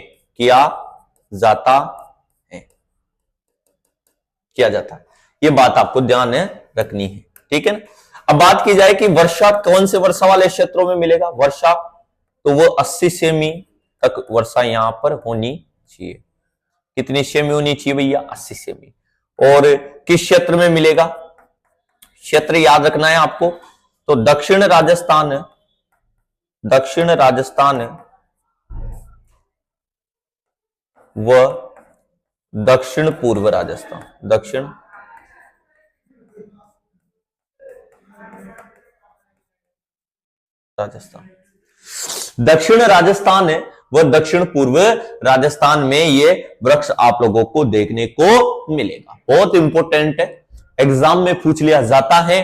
ये बात आपको ध्यान रखनी है। ठीक है ना। अब बात की जाए कि वर्षा कौन से वर्षा वाले क्षेत्रों में मिलेगा। वर्षा तो वो 80 सेमी तक वर्षा यहां पर होनी चाहिए। कितनी सेमी होनी चाहिए भैया? 80 सेमी। और किस क्षेत्र में मिलेगा? क्षेत्र याद रखना है आपको। तो दक्षिण राजस्थान व दक्षिण पूर्व राजस्थान। दक्षिण राजस्थान व दक्षिण पूर्व राजस्थान में ये वृक्ष आप लोगों को देखने को मिलेगा। बहुत इंपॉर्टेंट है, एग्जाम में पूछ लिया जाता है।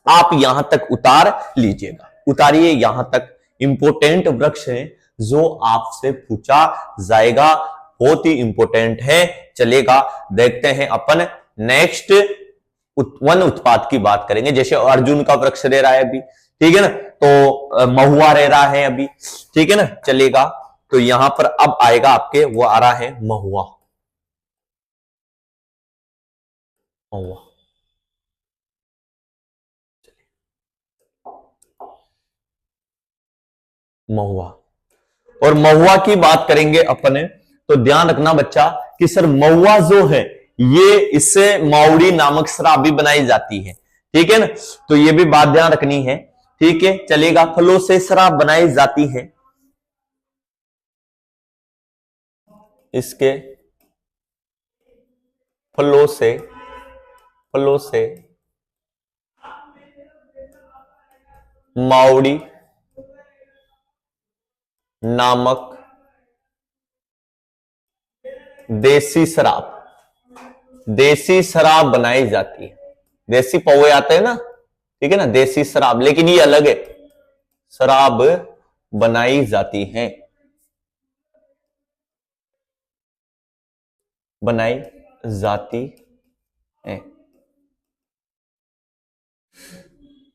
आप यहां तक उतार लीजिएगा, उतारिए यहां तक। इंपॉर्टेंट वृक्ष है जो आपसे पूछा जाएगा, बहुत ही इंपॉर्टेंट है। चलेगा, देखते हैं अपन नेक्स्ट वन उत्पाद की बात करेंगे। जैसे अर्जुन का वृक्ष रह रहा है अभी, ठीक है ना, तो महुआ रह रहा है अभी, ठीक है ना, चलेगा। तो यहां पर अब आएगा आपके, वो आ रहा है महुआ। महुआ और महुआ की बात करेंगे अपने, तो ध्यान रखना बच्चा कि सर महुआ जो है ये, इससे माउड़ी नामक शराब भी बनाई जाती है। ठीक है ना, तो ये भी बात ध्यान रखनी है। ठीक है, चलेगा। फलों से शराब बनाई जाती है, इसके फलों से माउड़ी नामक देसी शराब बनाई जाती है। देसी पौवे आते हैं ना, ठीक है ना, देसी शराब, लेकिन ये अलग है, शराब बनाई जाती है,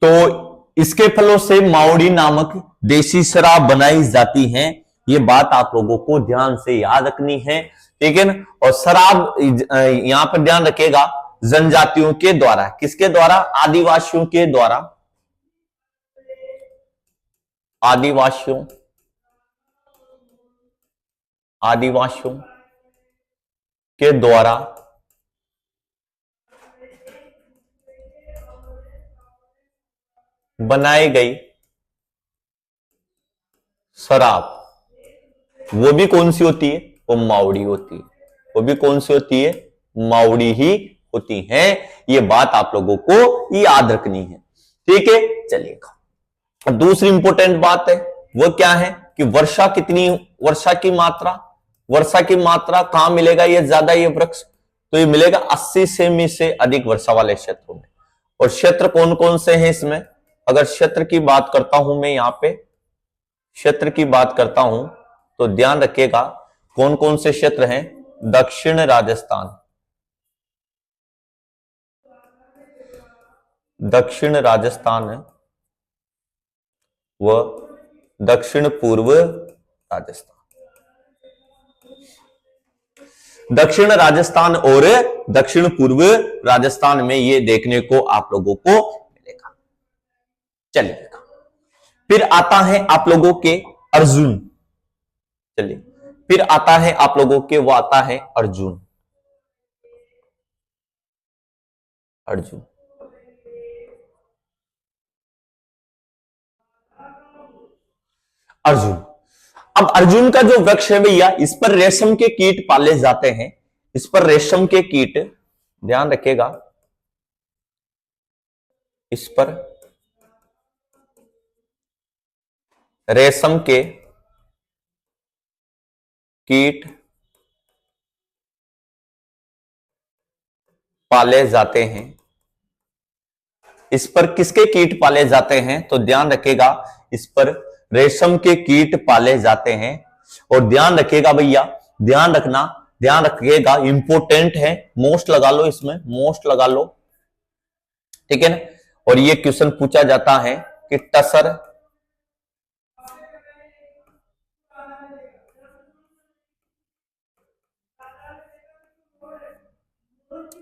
तो इसके फलों से माउड़ी नामक देसी शराब बनाई जाती है। ये बात आप लोगों को ध्यान से याद रखनी है। ठीक है ना। और शराब यहां पर ध्यान रखिएगा, जनजातियों के द्वारा, किसके द्वारा? आदिवासियों के द्वारा, आदिवासियों के द्वारा बनाई गई शराब, वो भी कौन सी होती है? वो माउड़ी होती है। वो भी कौन सी होती है? माउड़ी ही होती है। ये बात आप लोगों को याद रखनी है। ठीक है, चलिएगा। अब दूसरी इंपॉर्टेंट बात है, वो क्या है कि वर्षा की मात्रा कहां मिलेगा ये ज्यादा, ये वृक्ष? तो ये मिलेगा 80 सेमी से अधिक वर्षा वाले क्षेत्रों में। और क्षेत्र कौन कौन से हैं इसमें? अगर क्षेत्र की बात करता हूं मैं, यहां पे क्षेत्र की बात करता हूं, तो ध्यान रखिएगा कौन कौन से क्षेत्र हैं। दक्षिण राजस्थान व दक्षिण पूर्व राजस्थान। दक्षिण राजस्थान और दक्षिण पूर्व राजस्थान में ये देखने को आप लोगों को मिलेगा। चलिएगा, फिर आता है आप लोगों के अर्जुन। चलिए, फिर आता है आप लोगों के, वो आता है अर्जुन। अब अर्जुन का जो वृक्ष है भैया, इस पर रेशम के कीट पाले जाते हैं। इस पर रेशम के कीट, ध्यान रखिएगा, इस पर रेशम के कीट पाले जाते हैं। इस पर किसके कीट पाले जाते हैं? तो ध्यान रखिएगा, इस पर रेशम के कीट पाले जाते हैं। और ध्यान रखिएगा भैया, ध्यान रखना, ध्यान रखिएगा, इंपोर्टेंट है, मोस्ट लगा लो इसमें, मोस्ट लगा लो, ठीक है ना। और ये क्वेश्चन पूछा जाता है कि टसर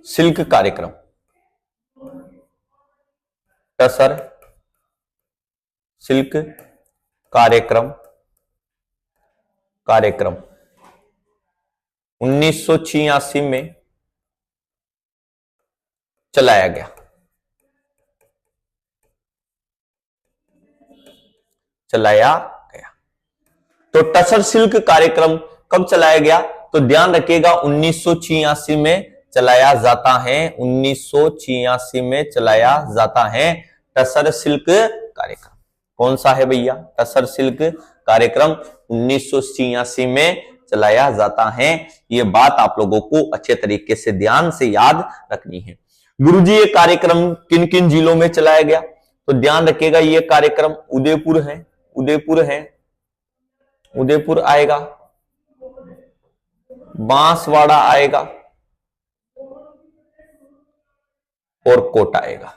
सिल्क कार्यक्रम, टसर सिल्क कार्यक्रम 1986 में चलाया गया, चलाया गया। तो टसर सिल्क कार्यक्रम कब चलाया गया? तो ध्यान रखिएगा 1986 में चलाया जाता है, 1986 में चलाया जाता है टसर सिल्क कार्यक्रम। कौन सा है भैया? टसर सिल्क कार्यक्रम 1986 में चलाया जाता है। ये बात आप लोगों को अच्छे तरीके से ध्यान से याद रखनी है। गुरुजी ये कार्यक्रम किन किन जिलों में चलाया गया? तो ध्यान रखिएगा ये कार्यक्रम उदयपुर है, उदयपुर है, उदयपुर आएगा, बांसवाड़ा आएगा और कोटा आएगा,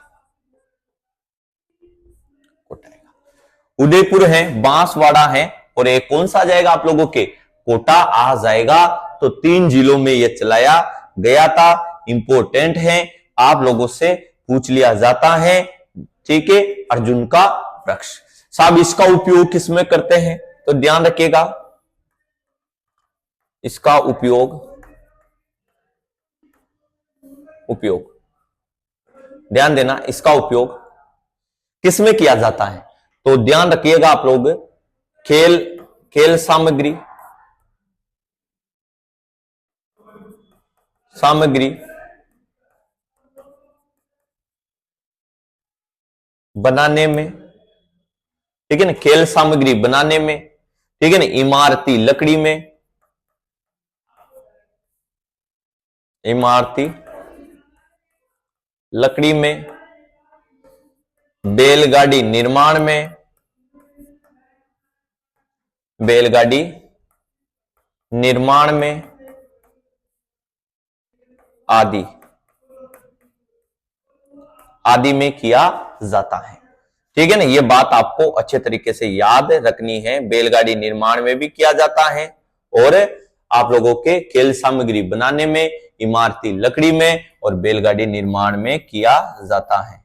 कोटा आएगा। उदयपुर है, बांसवाड़ा है और एक कौन सा आ जाएगा आप लोगों के? कोटा आ जाएगा। तो 3 जिलों में यह चलाया गया था। इंपोर्टेंट है, आप लोगों से पूछ लिया जाता है, ठीक है। अर्जुन का वृक्ष साहब, इसका उपयोग किसमें करते हैं? तो ध्यान रखिएगा, इसका उपयोग ध्यान देना, इसका उपयोग किसमें किया जाता है? तो ध्यान रखिएगा आप लोग, खेल सामग्री बनाने में, ठीक है ना, खेल सामग्री बनाने में, ठीक है ना, इमारती लकड़ी में, इमारती लकड़ी में, बैलगाड़ी निर्माण में, बैलगाड़ी निर्माण में आदि में किया जाता है, ठीक है ना। यह बात आपको अच्छे तरीके से याद रखनी है। बैलगाड़ी निर्माण में भी किया जाता है और आप लोगों के खेल सामग्री बनाने में, इमारती लकड़ी में और बैलगाड़ी निर्माण में किया जाता है।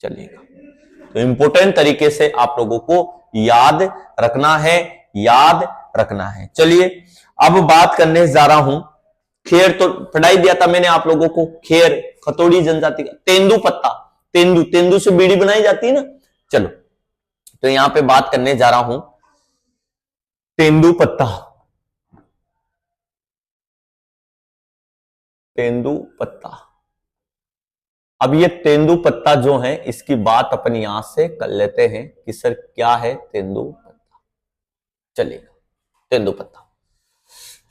चलिएगा, तो इंपोर्टेंट तरीके से आप लोगों को याद रखना है, याद रखना है। चलिए अब बात करने जा रहा हूं, खेर तो पढ़ाई दिया था मैंने आप लोगों को, खेर खतोड़ी जनजाति का, तेंदु पत्ता, तेंदु से बीड़ी बनाई जाती है ना। चलो, तो यहां पे बात करने जा रहा हूं तेंदु पत्ता, तेंदु पत्ता। अब ये तेंदु पत्ता जो है, इसकी बात अपन यहां से कर लेते हैं कि सर क्या है तेंदु पत्ता। चलिएगा, तेंदु पत्ता,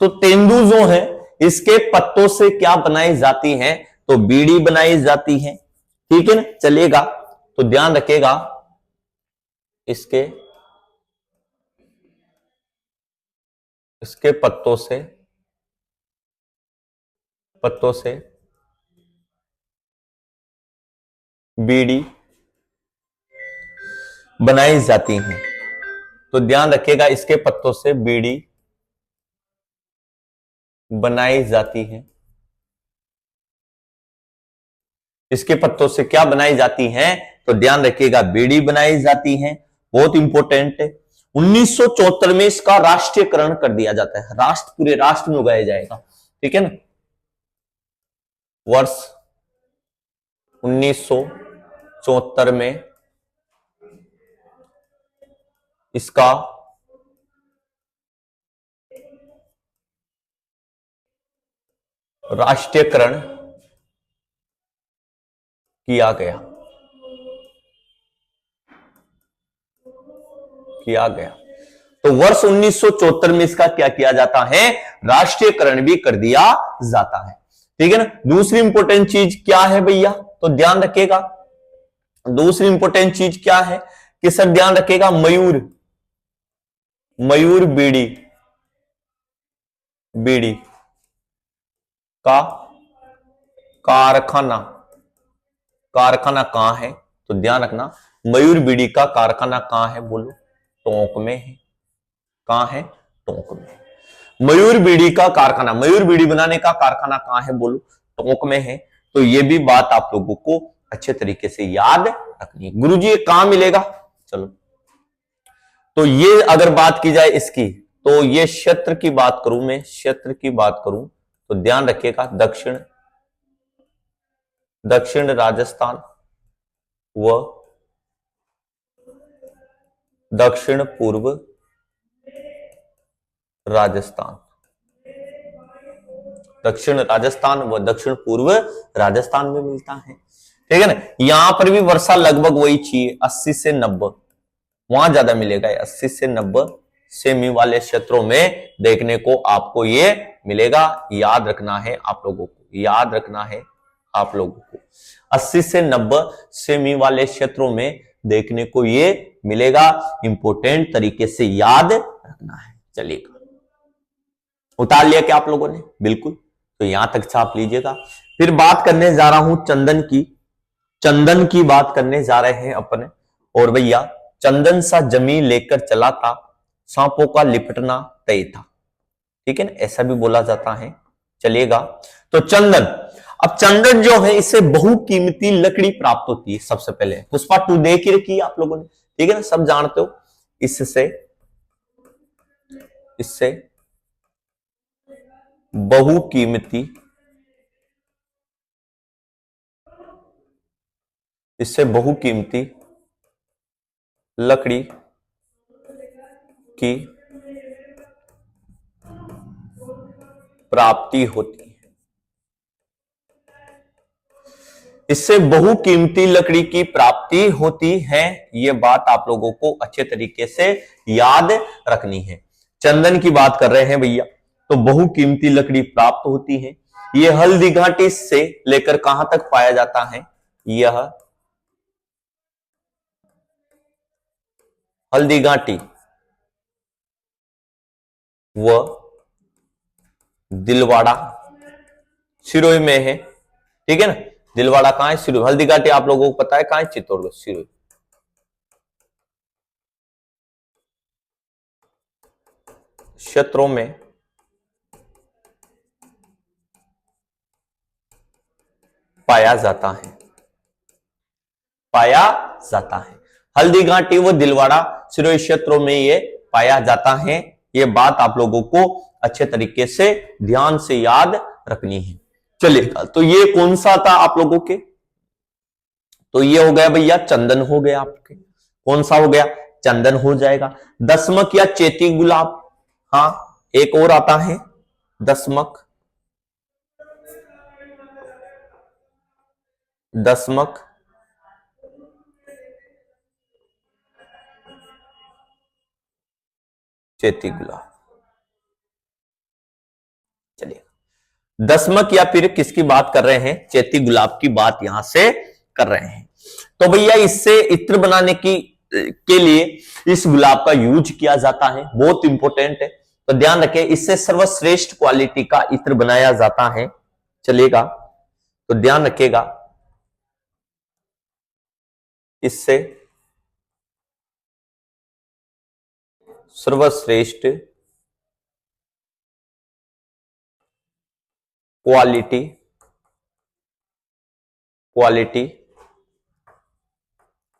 तो तेंदु जो है इसके पत्तों से क्या बनाई जाती है? तो बीड़ी बनाई जाती है, ठीक है ना। चलिएगा, तो ध्यान रखिएगा, इसके पत्तों से बीड़ी बनाई जाती है। तो ध्यान रखिएगा, इसके पत्तों से बीड़ी बनाई जाती है। इसके पत्तों से क्या बनाई जाती है? तो ध्यान रखिएगा, बीड़ी बनाई जाती है। बहुत इंपॉर्टेंट है। 1974 में इसका राष्ट्रीयकरण कर दिया जाता है, पूरे राष्ट्र में उगाया जाएगा, ठीक है ना। वर्ष 1974 में इसका राष्ट्रीयकरण किया गया, तो वर्ष 1974 में इसका क्या किया जाता है? राष्ट्रीयकरण भी कर दिया जाता है, ठीक है ना। दूसरी इंपॉर्टेंट चीज क्या है भैया? तो ध्यान रखिएगा, दूसरी इंपॉर्टेंट चीज क्या है किस ध्यान रखेगा, मयूर, मयूर बीड़ी, बीड़ी का कारखाना, कारखाना कहां है, तो ध्यान रखना मयूर बीड़ी का कारखाना कहां है, बोलो टोंक में है। कहां है, टोंक में। मयूर बीड़ी का कारखाना, मयूर बीड़ी बनाने का कारखाना कहां है, बोलो टोंक में है। तो ये भी बात आप लोगों को अच्छे तरीके से याद रखनी है। गुरुजी ये कहां मिलेगा, चलो तो ये अगर बात की जाए इसकी, तो ये क्षेत्र की बात करूं मैं, क्षेत्र की बात करूं तो ध्यान रखिएगा दक्षिण, दक्षिण राजस्थान व दक्षिण पूर्व राजस्थान, दक्षिण राजस्थान व दक्षिण पूर्व राजस्थान में मिलता है। ठीक है ना, यहां पर भी वर्षा लगभग वही चाहिए 80 से 90, वहां ज्यादा मिलेगा 80 से 90 सेमी वाले क्षेत्रों में देखने को आपको ये मिलेगा। याद रखना है आप लोगों को, याद रखना है आप लोगों को, 80 से 90 सेमी वाले क्षेत्रों में देखने को ये मिलेगा। इंपोर्टेंट तरीके से याद रखना है। चलिएगा, उतार लिया क्या आप लोगों ने, बिल्कुल, तो यहां तक छाप लीजिएगा। फिर बात करने जा रहा हूं चंदन की, चंदन की बात करने जा रहे हैं अपने। और भैया चंदन सा जमीन लेकर चला था, सांपों का लिपटना तय था। ठीक है ना, ऐसा भी बोला जाता है। चलिएगा, तो चंदन, अब चंदन जो है इससे बहुकीमती लकड़ी प्राप्त होती है। सबसे पहले पुष्पा 2 देख ही रखी है आप लोगों ने, ठीक है ना, सब जानते हो। इससे बहुकीमती, इससे बहुकीमती लकड़ी की प्राप्ति होती है, इससे बहुकीमती लकड़ी की प्राप्ति होती है। यह बात आप लोगों को अच्छे तरीके से याद रखनी है। चंदन की बात कर रहे हैं भैया, तो बहुकीमती लकड़ी प्राप्त होती है। यह हल्दी घाटी से लेकर कहां तक पाया जाता है, यह हल्दी घाटी व दिलवाड़ा सिरोही में है। ठीक है ना, दिलवाड़ा कहां है, सिरोही। हल्दी घाटी आप लोगों को पता है कहां है, चित्तौड़गढ़, सिरोही क्षेत्रों में पाया जाता है, पाया जाता है। हल्दी घाटी व दिलवाड़ा सिरोही क्षेत्रों में ये पाया जाता है। ये बात आप लोगों को अच्छे तरीके से ध्यान से याद रखनी है। चलिएगा, तो ये कौन सा था आप लोगों के, तो ये हो गया भैया चंदन हो गया आपके। कौन सा हो गया, चंदन हो जाएगा। दसमक या चेती गुलाब, हाँ एक और आता है दसमक, दसमक चेती गुलाब। चलिए, दसमक या फिर किसकी बात कर रहे हैं, चेती गुलाब की बात यहां से कर रहे हैं। तो भैया इससे इत्र बनाने की के लिए इस गुलाब का यूज किया जाता है, बहुत इंपॉर्टेंट है, तो ध्यान रखें। इससे सर्वश्रेष्ठ क्वालिटी का इत्र बनाया जाता है। चलेगा, तो ध्यान रखिएगा, इससे सर्वश्रेष्ठ क्वालिटी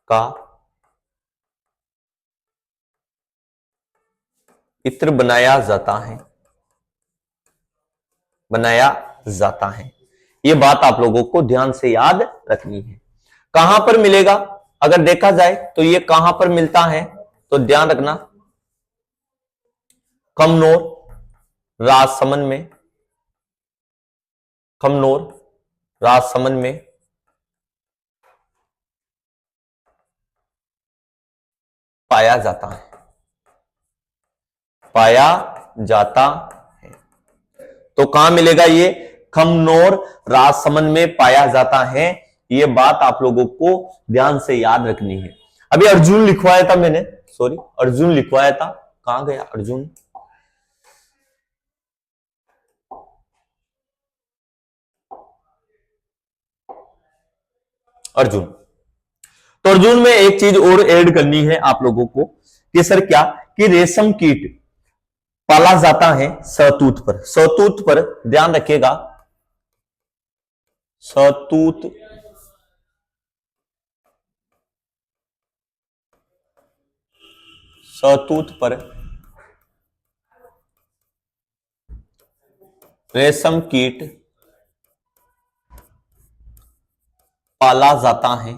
का इत्र बनाया जाता है, बनाया जाता है। यह बात आप लोगों को ध्यान से याद रखनी है। कहां पर मिलेगा, अगर देखा जाए तो यह कहां पर मिलता है, तो ध्यान रखना कमनौर राजसमंद में, कमनौर राजसमंद में पाया जाता है, पाया जाता है। तो कहां मिलेगा ये, कमनौर राजसमंद में पाया जाता है। ये बात आप लोगों को ध्यान से याद रखनी है। अभी अर्जुन लिखवाया था मैंने, सॉरी अर्जुन लिखवाया था, कहां गया अर्जुन? अर्जुन। तो अर्जुन में एक चीज और ऐड करनी है आप लोगों को कि सर क्या, कि रेशम कीट पाला जाता है सहतूत पर। सहतूत पर ध्यान रखिएगा, सहतूत सहतूत पर रेशम कीट पाला जाता है,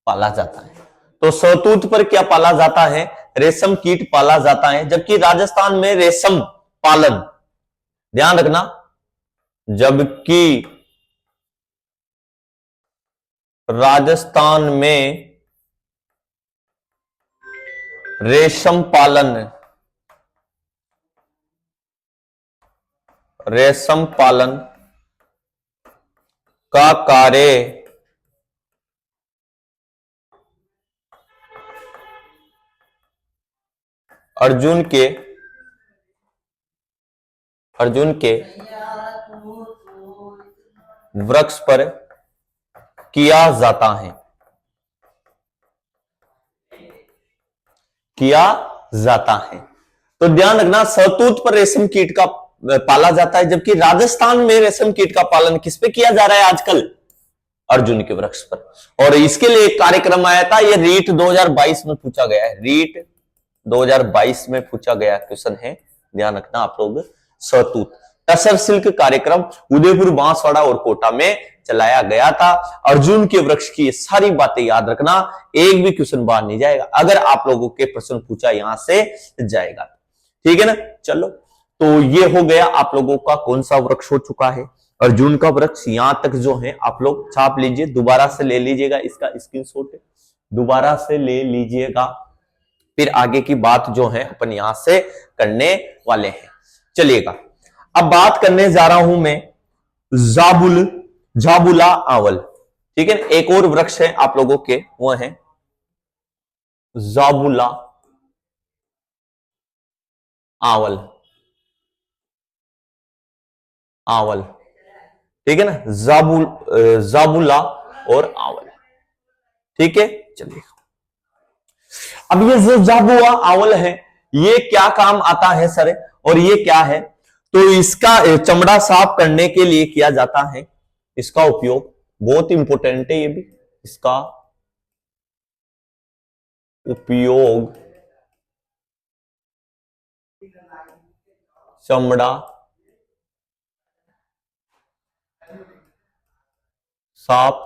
पाला जाता है। तो सहतूत पर क्या पाला जाता है? रेशम कीट पाला जाता है। जबकि राजस्थान में रेशम पालन, ध्यान रखना, जबकि राजस्थान में रेशम पालन, रेशम पालन का कार्य अर्जुन के वृक्ष पर किया जाता है, किया जाता है। तो ध्यान रखना, सहतूत पर रेशम कीट का पाला जाता है, जबकि राजस्थान में रेशम कीट का पालन किस पे किया जा रहा है आजकल? अर्जुन के वृक्ष पर। और इसके लिए एक कार्यक्रम आया था, ये रीट 2022 में पूछा गया है, रीट 2022 में पूछा गया क्वेश्चन है, ध्यान रखना आप लोग। सहतूत टसर सिल्क कार्यक्रम उदयपुर, बांसवाड़ा और कोटा में चलाया गया था। अर्जुन के वृक्ष की सारी बातें याद रखना, एक भी क्वेश्चन बाहर नहीं जाएगा, अगर आप लोगों के प्रश्न पूछा यहां से जाएगा, ठीक है ना। चलो, तो ये हो गया आप लोगों का कौन सा वृक्ष हो चुका है, अर्जुन का वृक्ष। यहां तक जो है आप लोग छाप लीजिए, दोबारा से ले लीजिएगा, इसका स्क्रीनशॉट दोबारा से ले लीजिएगा, फिर आगे की बात जो है अपन यहां से करने वाले हैं। चलिएगा, अब बात करने जा रहा हूं मैं झाबुला आंवल, ठीक है। एक और वृक्ष है आप लोगों के, वो है झाबुला आंवल, आंवल, ठीक है ना, झाबुला और आंवल, ठीक है। चलिए, अब ये जो झाबुआ आंवल है, ये क्या काम आता है सर, और ये क्या है? तो इसका चमड़ा साफ करने के लिए किया जाता है, इसका उपयोग बहुत इंपॉर्टेंट है ये भी, इसका उपयोग चमड़ा साफ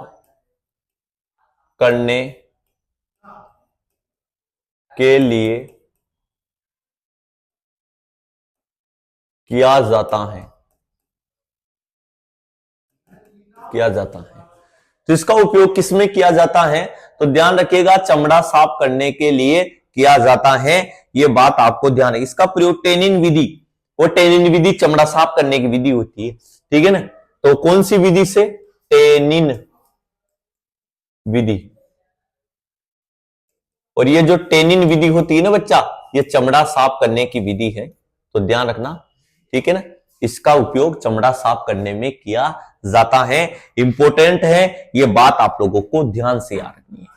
करने के लिए किया जाता है, किया जाता है। तो इसका उपयोग किसमें किया जाता है? तो ध्यान रखिएगा, चमड़ा साफ करने के लिए किया जाता है, ये बात आपको ध्यान है। इसका प्रयोग टेनिन विधि, वो टेनिन विधि चमड़ा साफ करने की विधि होती है, ठीक है ना। तो कौन सी विधि से? टेनिन विधि। और ये जो टेनिन विधि होती है ना बच्चा, ये चमड़ा साफ करने की विधि है, तो ध्यान रखना, ठीक है ना। इसका उपयोग चमड़ा साफ करने में किया जाता है, इंपॉर्टेंट है, ये बात आप लोगों को ध्यान से याद रखनी है।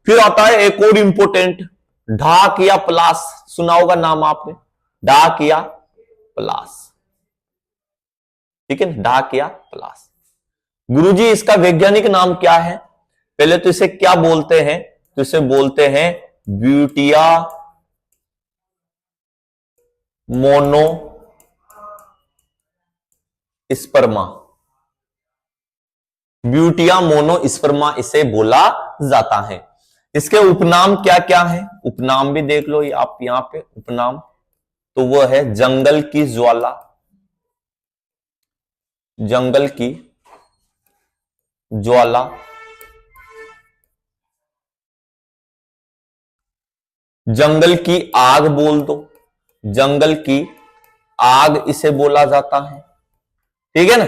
फिर आता है एक और इंपॉर्टेंट, ढाक या पलास, सुना होगा नाम आपने, ढाक या पलास, ठीक है ना, ढाक या पलास। गुरुजी इसका वैज्ञानिक नाम क्या है? पहले तो इसे क्या बोलते हैं? तो इसे बोलते हैं ब्यूटिया मोनो स्पर्मा, ब्यूटिया मोनो स्पर्मा इसे बोला जाता है। इसके उपनाम क्या क्या है? उपनाम भी देख लो, ये आप यहां पे उपनाम, तो वो है जंगल की ज्वाला, जंगल की ज्वाला, जंगल की आग बोल दो, जंगल की आग इसे बोला जाता है, ठीक है ना,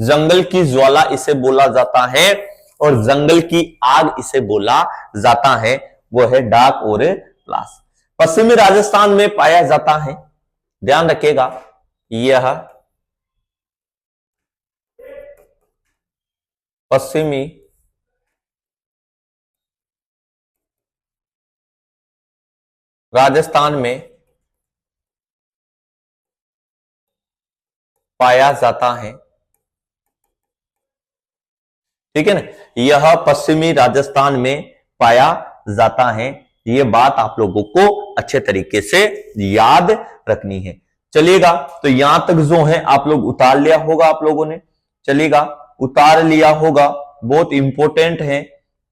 जंगल की ज्वाला इसे बोला जाता है। और जंगल की आग इसे बोला जाता है, वो है डाक और प्लास। पश्चिमी राजस्थान में पाया जाता है, ध्यान रखिएगा, यह पश्चिमी राजस्थान में पाया जाता है, ठीक है ना, यह पश्चिमी राजस्थान में पाया जाता है। यह बात आप लोगों को अच्छे तरीके से याद रखनी है। चलिएगा, तो यहां तक जो है आप लोग उतार लिया होगा आप लोगों ने, चलिएगा, उतार लिया होगा, बहुत इंपॉर्टेंट है,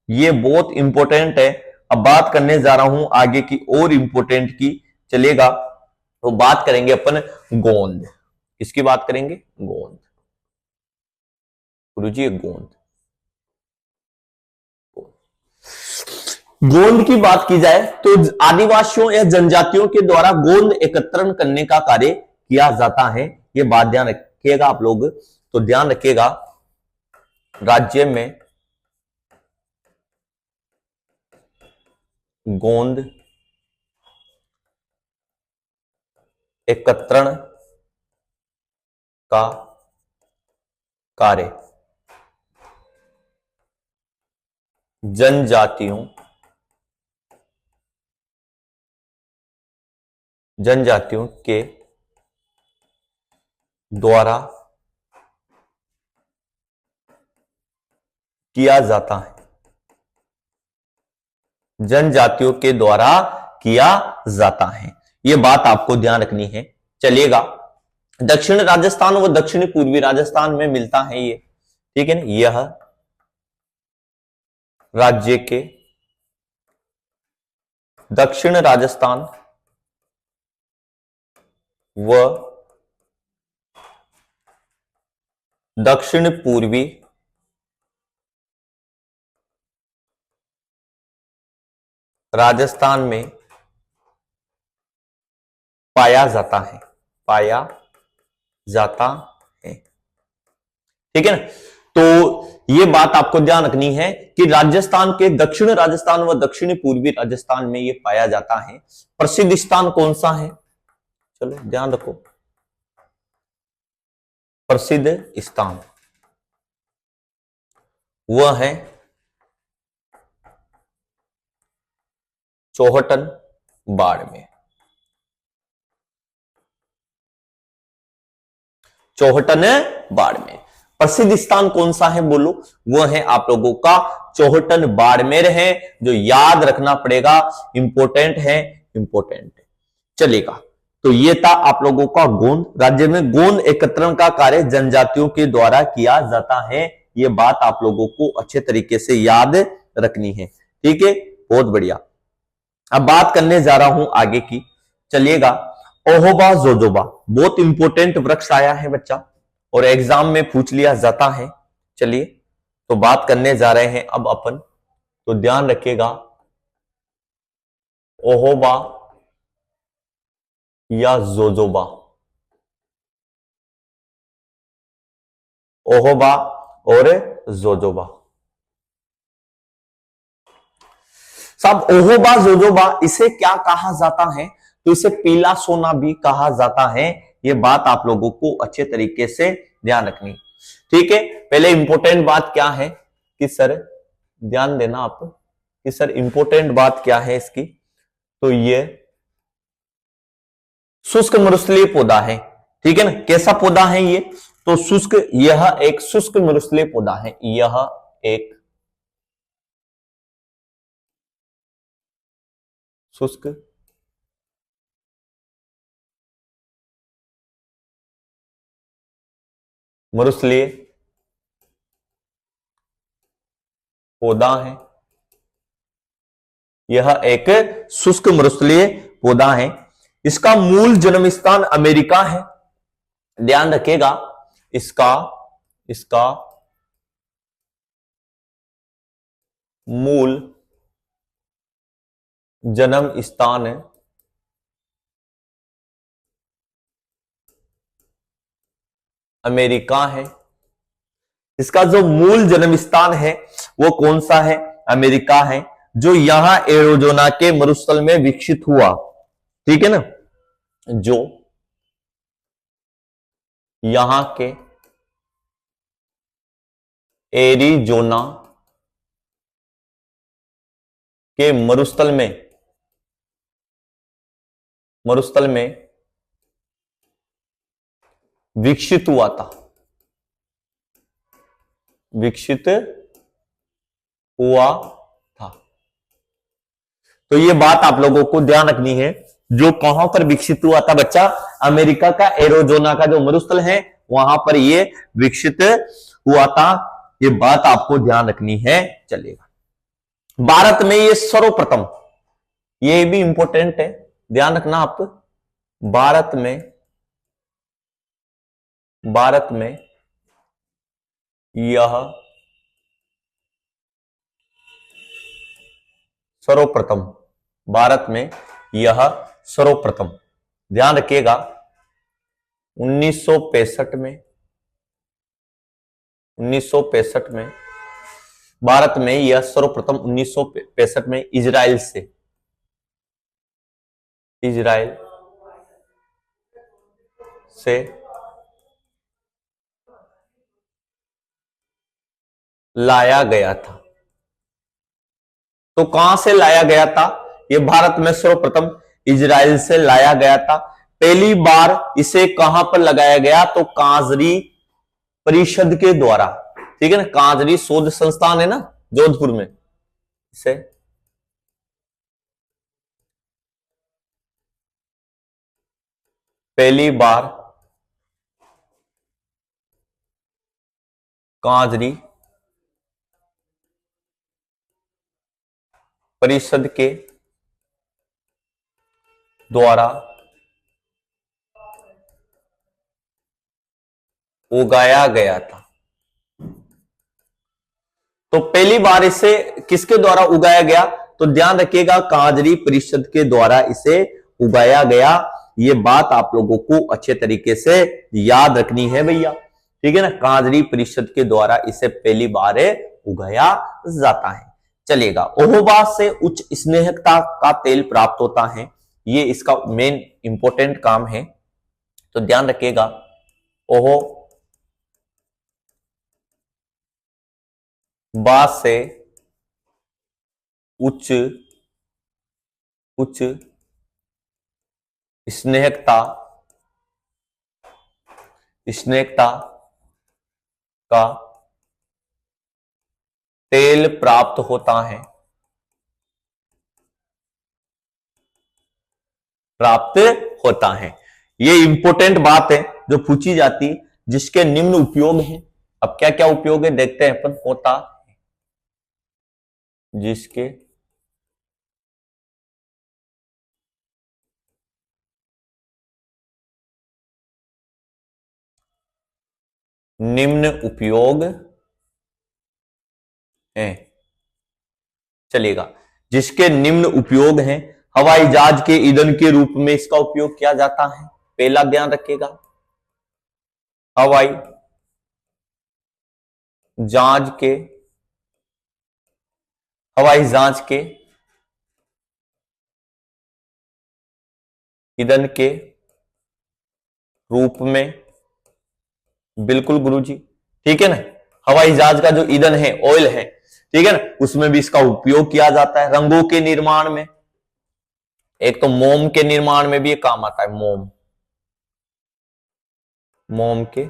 ये बहुत इंपॉर्टेंट है। अब बात करने जा रहा हूं आगे की और इंपॉर्टेंट की, चलिएगा, तो बात करेंगे अपन गोंद। किसकी बात करेंगे? गोंद। गुरुजी गोंद, गोंद की बात की जाए तो आदिवासियों या जनजातियों के द्वारा गोंद एकत्रण करने का कार्य किया जाता है। ये बात ध्यान रखिएगा आप लोग, तो ध्यान रखिएगा, राज्य में गोंद एकत्रण का कार्य जनजातियों के द्वारा किया जाता है, जनजातियों के द्वारा किया जाता है। यह बात आपको ध्यान रखनी है। चलिएगा, दक्षिण राजस्थान व दक्षिणी पूर्वी राजस्थान में मिलता है ये, ठीक है ना, यह राज्य के दक्षिण राजस्थान व दक्षिण पूर्वी राजस्थान में पाया जाता है, पाया जाता है, ठीक है ना। तो यह बात आपको ध्यान रखनी है कि राजस्थान के दक्षिण राजस्थान व दक्षिणी पूर्वी राजस्थान में यह पाया जाता है। प्रसिद्ध स्थान कौन सा है? चलो ध्यान रखो, प्रसिद्ध स्थान वह है चौहटन बाड़मेर। चौहटन बाड़मेर प्रसिद्ध स्थान कौन सा है बोलो? वह है आप लोगों का चौहटन बाड़मेर है, जो याद रखना पड़ेगा, इंपॉर्टेंट है, इंपॉर्टेंट है। चलेगा, तो ये था आप लोगों का गोंद। राज्य में गोंद एकत्रण का कार्य जनजातियों के द्वारा किया जाता है। ये बात आप लोगों को अच्छे तरीके से याद रखनी है, ठीक है, बहुत बढ़िया। अब बात करने जा रहा हूं आगे की, चलिएगा, ओहोबा जोजोबा बहुत इंपॉर्टेंट वृक्ष आया है बच्चा, और एग्जाम में पूछ लिया जाता है। चलिए, तो बात करने जा रहे हैं अब अपन, तो ध्यान रखिएगा, ओहोबा या जोजोबा, ओहोबा और जोजोबा। साहब, ओहोबा जोजोबा इसे क्या कहा जाता है? तो इसे पीला सोना भी कहा जाता है। यह बात आप लोगों को अच्छे तरीके से ध्यान रखनी, ठीक है। पहले इंपॉर्टेंट बात क्या है कि सर, ध्यान देना आप कि सर इंपॉर्टेंट बात क्या है इसकी, तो ये शुष्क मरुस्थलीय पौधा है, ठीक है ना। कैसा पौधा है ये? तो शुष्क, यह एक शुष्क मरुस्थलीय पौधा है, यह एक शुष्क मरुस्थलीय पौधा है, यह एक शुष्क मरुस्थलीय पौधा है। इसका मूल जन्म स्थान अमेरिका है, ध्यान रखिएगा, इसका इसका मूल जन्म स्थान अमेरिका है। इसका जो मूल जन्म स्थान है वो कौन सा है? अमेरिका है, जो यहां एरिज़ोना के मरुस्थल में विकसित हुआ। ठीक है ना, जो यहां के एरिज़ोना के मरुस्थल में विकसित हुआ था, विकसित हुआ था। तो ये बात आप लोगों को ध्यान रखनी है, जो कहां पर विकसित हुआ था बच्चा? अमेरिका का एरिज़ोना का जो मरुस्थल है वहां पर ये विकसित हुआ था। ये बात आपको ध्यान रखनी है। चलेगा, भारत में ये सर्वप्रथम, ये भी इंपॉर्टेंट है, ध्यान रखना आप। भारत में यह सर्वप्रथम, भारत में यह सर्वप्रथम, ध्यान रखिएगा, 1965 में भारत में यह सर्वप्रथम 1965 में इजराइल से लाया गया था। तो कहां से लाया गया था? यह भारत में सर्वप्रथम इजराइल से लाया गया था। पहली बार इसे कहां पर लगाया गया? तो कांजरी परिषद के द्वारा। ठीक है ना, कांजरी शोध संस्थान है ना जोधपुर में, इसे पहली बार कांजरी परिषद के द्वारा उगाया गया था। तो पहली बार इसे किसके द्वारा उगाया गया? तो ध्यान रखिएगा, कांजरी परिषद के द्वारा इसे उगाया गया। ये बात आप लोगों को अच्छे तरीके से याद रखनी है भैया। ठीक है ना, कांजरी परिषद के द्वारा इसे पहली बार उगाया जाता है। चलेगा, ओहोबा से उच्च स्नेहकता का तेल प्राप्त होता है, ये इसका मेन इंपॉर्टेंट काम है। तो ध्यान रखिएगा, ओहोबा से उच्च स्नेहकता का तेल प्राप्त होता है, ये इंपॉर्टेंट बात है जो पूछी जाती है, जिसके निम्न उपयोग हैं। अब क्या क्या उपयोग है देखते हैं अपन। होता है, जिसके निम्न उपयोग हैं। चलेगा, जिसके निम्न उपयोग हैं। हवाई जहाज के ईंधन के रूप में इसका उपयोग किया जाता है। पहला ध्यान रखिएगा, हवाई जहाज के ईंधन के रूप में, बिल्कुल गुरुजी, ठीक है ना। हवाई जहाज का जो ईंधन है, ऑयल है, ठीक है ना, उसमें भी इसका उपयोग किया जाता है। रंगों के निर्माण में, एक तो मोम के निर्माण में भी ये काम आता है, मोम के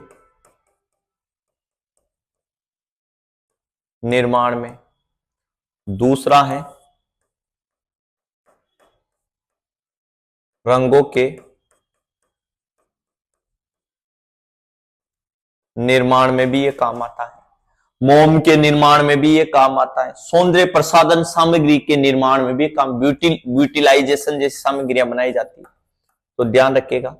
निर्माण में। दूसरा है रंगों के निर्माण में भी ये काम आता है, मोम के निर्माण में भी ये काम आता है। सौंदर्य प्रसाधन सामग्री के निर्माण में भी काम, ब्यूटिलाइजेशन जैसी सामग्रियां बनाई जाती है। तो ध्यान रखिएगा,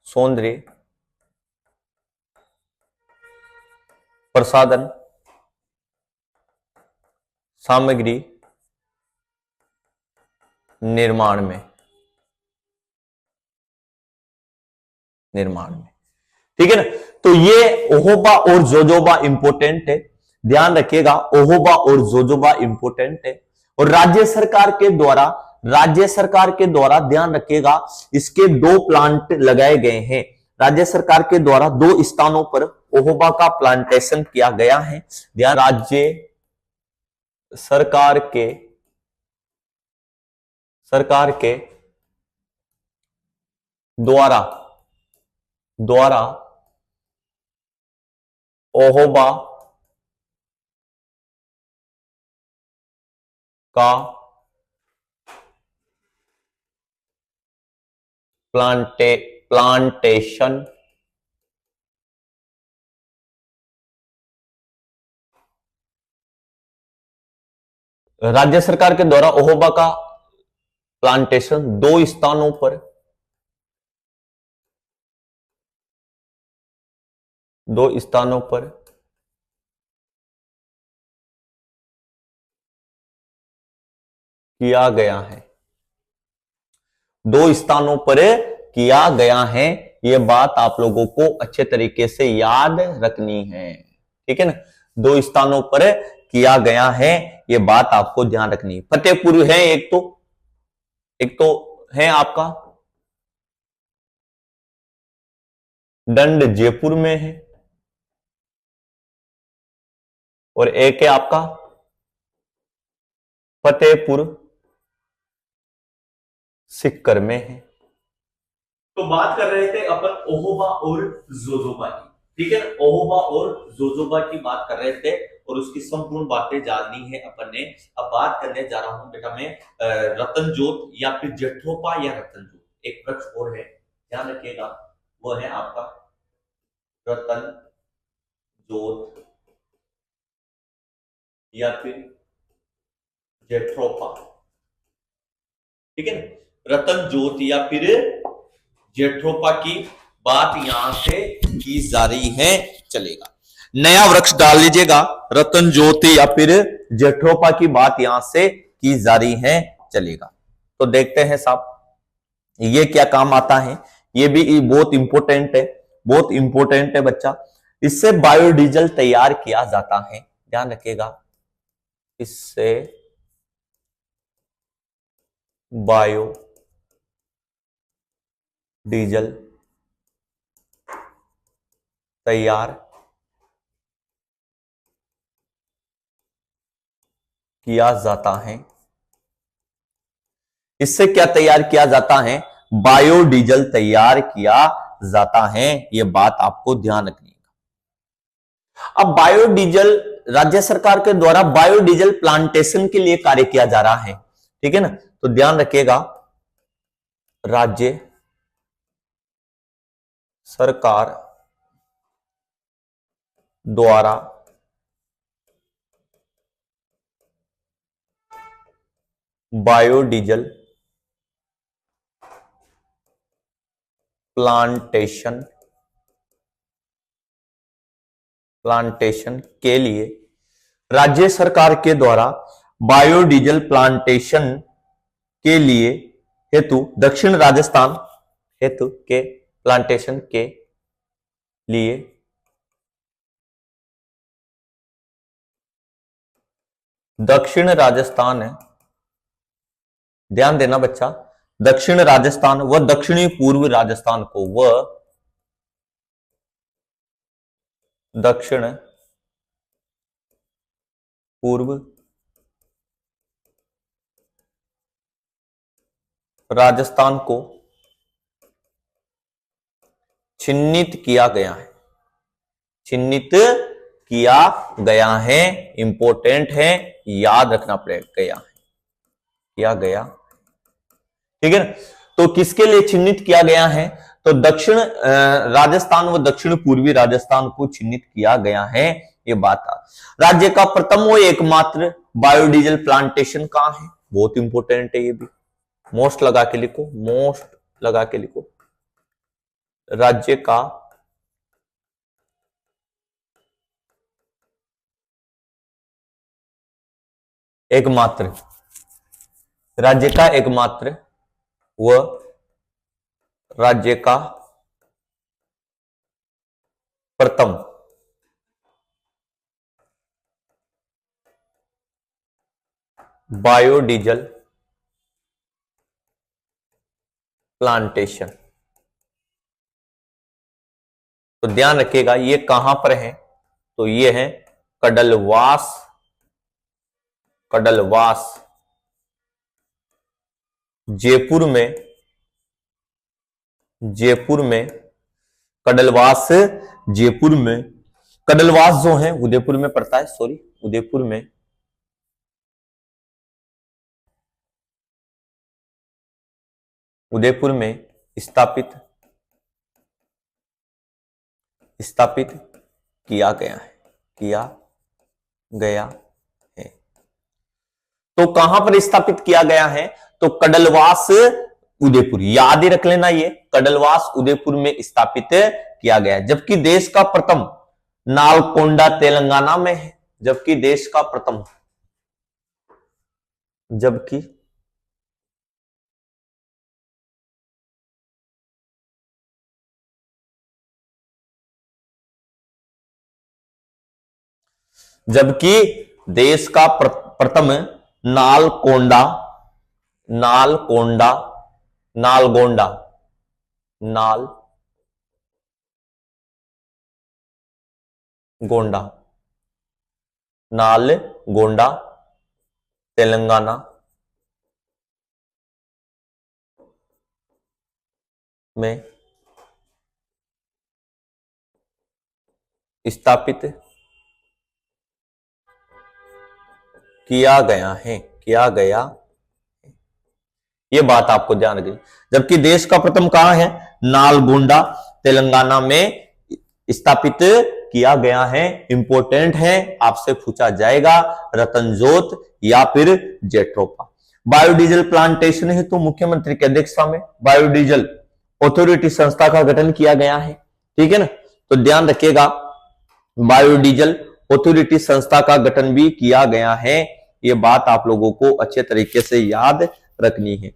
सौंदर्य प्रसाधन सामग्री निर्माण में ठीक है ना। तो ये ओहोबा और जोजोबा इंपोर्टेंट है, ध्यान रखिएगा, ओहोबा और जोजोबा इंपोर्टेंट है। और राज्य सरकार के द्वारा ध्यान रखिएगा, इसके 2 प्लांट लगाए गए हैं। राज्य सरकार के द्वारा 2 स्थानों पर ओहोबा का प्लांटेशन किया गया है। ध्यान, सरकार के द्वारा ओहोबा का प्लांटेशन राज्य सरकार के द्वारा ओहोबा का प्लांटेशन 2 स्थानों पर किया गया है। 2 स्थानों पर किया गया है, यह बात आप लोगों को अच्छे तरीके से याद रखनी है, ठीक है ना। 2 स्थानों पर किया गया है, यह बात आपको ध्यान रखनी है। फतेहपुर है एक तो है आपका दंड जयपुर में है, और एक है आपका फतेहपुर सीकर में है। तो बात कर रहे थे अपन ओहोबा और जोजोबा की, ठीक है ना। ओहोबा और जोजोबा की बात कर रहे थे और उसकी संपूर्ण बातें जाननी है अपन ने। अब बात करने जा रहा हूं बेटा मैं रतनजोत या फिर जेठोपा या रतनजोत। एक वृक्ष और है, ध्यान रखिएगा, वो है आपका रतनजोत या फिर जेठोपा, ठीक है ना। रतनजोत या फिर जेठोपा की बात यहां से की जा रही है, चलेगा। नया वृक्ष डाल लीजिएगा, रतनजोत या फिर जेठोपा की बात यहां से की जा रही है, चलेगा। तो देखते हैं साहब ये क्या काम आता है। ये भी बहुत इंपॉर्टेंट है, बहुत इंपॉर्टेंट है बच्चा। इससे बायोडीजल तैयार किया जाता है, ध्यान रखिएगा, इससे बायो डीजल तैयार किया जाता है। इससे क्या तैयार किया जाता है? बायोडीजल तैयार किया जाता है, यह बात आपको ध्यान रखनी है। अब बायोडीजल राज्य सरकार के द्वारा बायोडीजल प्लांटेशन के लिए कार्य किया जा रहा है, ठीक है ना। तो ध्यान रखिएगा, राज्य सरकार द्वारा बायोडीजल प्लांटेशन के लिए, राज्य सरकार के द्वारा बायोडीजल प्लांटेशन के लिए हेतु दक्षिण राजस्थान हेतु के प्लांटेशन के लिए दक्षिण राजस्थान है, ध्यान देना बच्चा, दक्षिण राजस्थान व दक्षिणी पूर्व राजस्थान को, वह दक्षिण पूर्व राजस्थान को चिन्हित किया गया है, चिन्हित किया गया है, इंपॉर्टेंट है, याद रखना पड़ेगा, किया गया, ठीक है ना। तो किसके लिए चिन्हित किया गया है? तो दक्षिण राजस्थान व दक्षिण पूर्वी राजस्थान को चिन्हित किया गया है, ये बात। राज्य का प्रथम व एकमात्र बायोडीजल प्लांटेशन कहां है? बहुत इंपॉर्टेंट है, ये भी मोस्ट लगा के लिखो, मोस्ट लगा के लिखो। राज्य का एकमात्र, राज्य का एकमात्र व राज्य का प्रथम बायोडीजल प्लांटेशन। तो ध्यान रखिएगा ये कहां पर है, तो ये है कडलवास, कडलवास जयपुर में, जयपुर में कडलवास जयपुर में, कडलवास जो है उदयपुर में पड़ता है, सॉरी उदयपुर में, उदयपुर में स्थापित किया गया है, किया गया है। तो कहां पर स्थापित किया गया है, तो कडलवास उदयपुर, याद ही रख लेना, ये कडलवास उदयपुर में स्थापित किया गया है। जबकि देश का प्रथम नालकोंडा तेलंगाना में है, जबकि देश का प्रथम, जबकि देश का प्रथम नालकोंडा, नालकोंडा, नालगोंडा, नालगोंडा, नालगोंडा तेलंगाना में स्थापित किया गया है, किया गया। यह बात आपको ध्यान रखिए। जबकि देश का प्रथम कहां है, नालगोंडा तेलंगाना में स्थापित किया गया है। इंपॉर्टेंट है, आपसे पूछा जाएगा रतनजोत या फिर जेट्रोफा। बायोडीजल प्लांटेशन है तो मुख्यमंत्री की अध्यक्षता में बायोडीजल अथॉरिटी संस्था का गठन किया गया है, ठीक है ना। तो ध्यान रखिएगा बायोडीजल अथॉरिटी संस्था का गठन भी किया गया है। ये बात आप लोगों को अच्छे तरीके से याद रखनी है,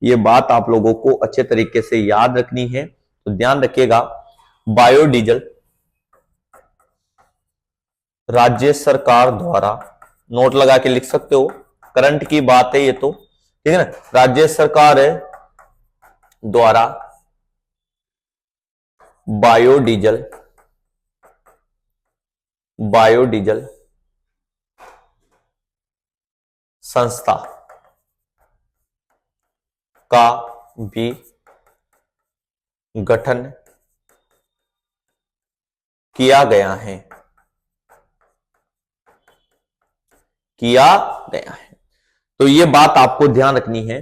ये बात आप लोगों को अच्छे तरीके से याद रखनी है। तो ध्यान रखिएगा बायोडीजल राज्य सरकार द्वारा, नोट लगा के लिख सकते हो, करंट की बात है ये तो, ठीक है ना। राज्य सरकार द्वारा बायोडीजल, बायोडीजल संस्था का भी गठन किया गया है, किया गया है। तो ये बात आपको ध्यान रखनी है।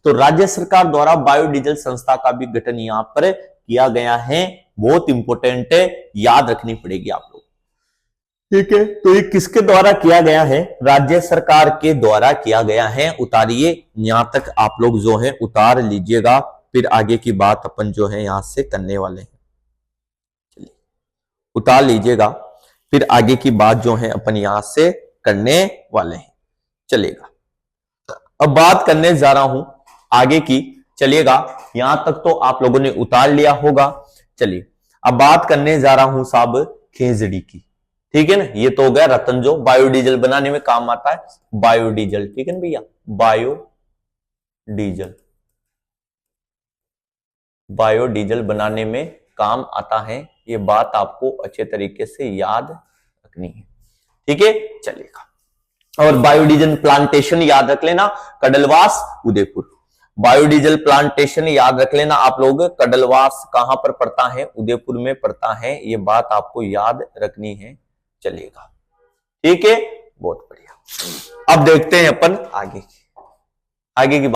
तो राज्य सरकार द्वारा बायोडीजल संस्था का भी गठन यहां पर किया गया है, बहुत इंपॉर्टेंट है, याद रखनी पड़ेगी आप लोग, ठीक है। तो ये किसके द्वारा किया गया है, राज्य सरकार के द्वारा किया गया है। उतारिए, यहां तक आप लोग जो है उतार लीजिएगा, फिर आगे की बात अपन जो है यहां से करने वाले हैं। चलिए उतार लीजिएगा, फिर आगे की बात जो है अपन यहां से करने वाले हैं, चलेगा। अब बात करने जा रहा हूं आगे की, चलिएगा। यहां तक तो आप लोगों ने उतार लिया होगा। चलिए अब बात करने जा रहा हूं साहब खेजड़ी की, ठीक है ना। ये तो हो गया रतन जो बायोडीजल बनाने में काम आता है, बायोडीजल, ठीक है ना भैया, बायोडीजल, बायोडीजल बनाने में काम आता है। ये बात आपको अच्छे तरीके से याद रखनी है, ठीक है, चलेगा। और बायोडीजल प्लांटेशन याद रख लेना, कडलवास उदयपुर। बायोडीजल प्लांटेशन याद रख लेना आप लोग, कडलवास कहां पर पड़ता है, उदयपुर में पड़ता है। ये बात आपको याद रखनी है, चलेगा, ठीक है, बहुत बढ़िया। अब देखते हैं अपन आगे की,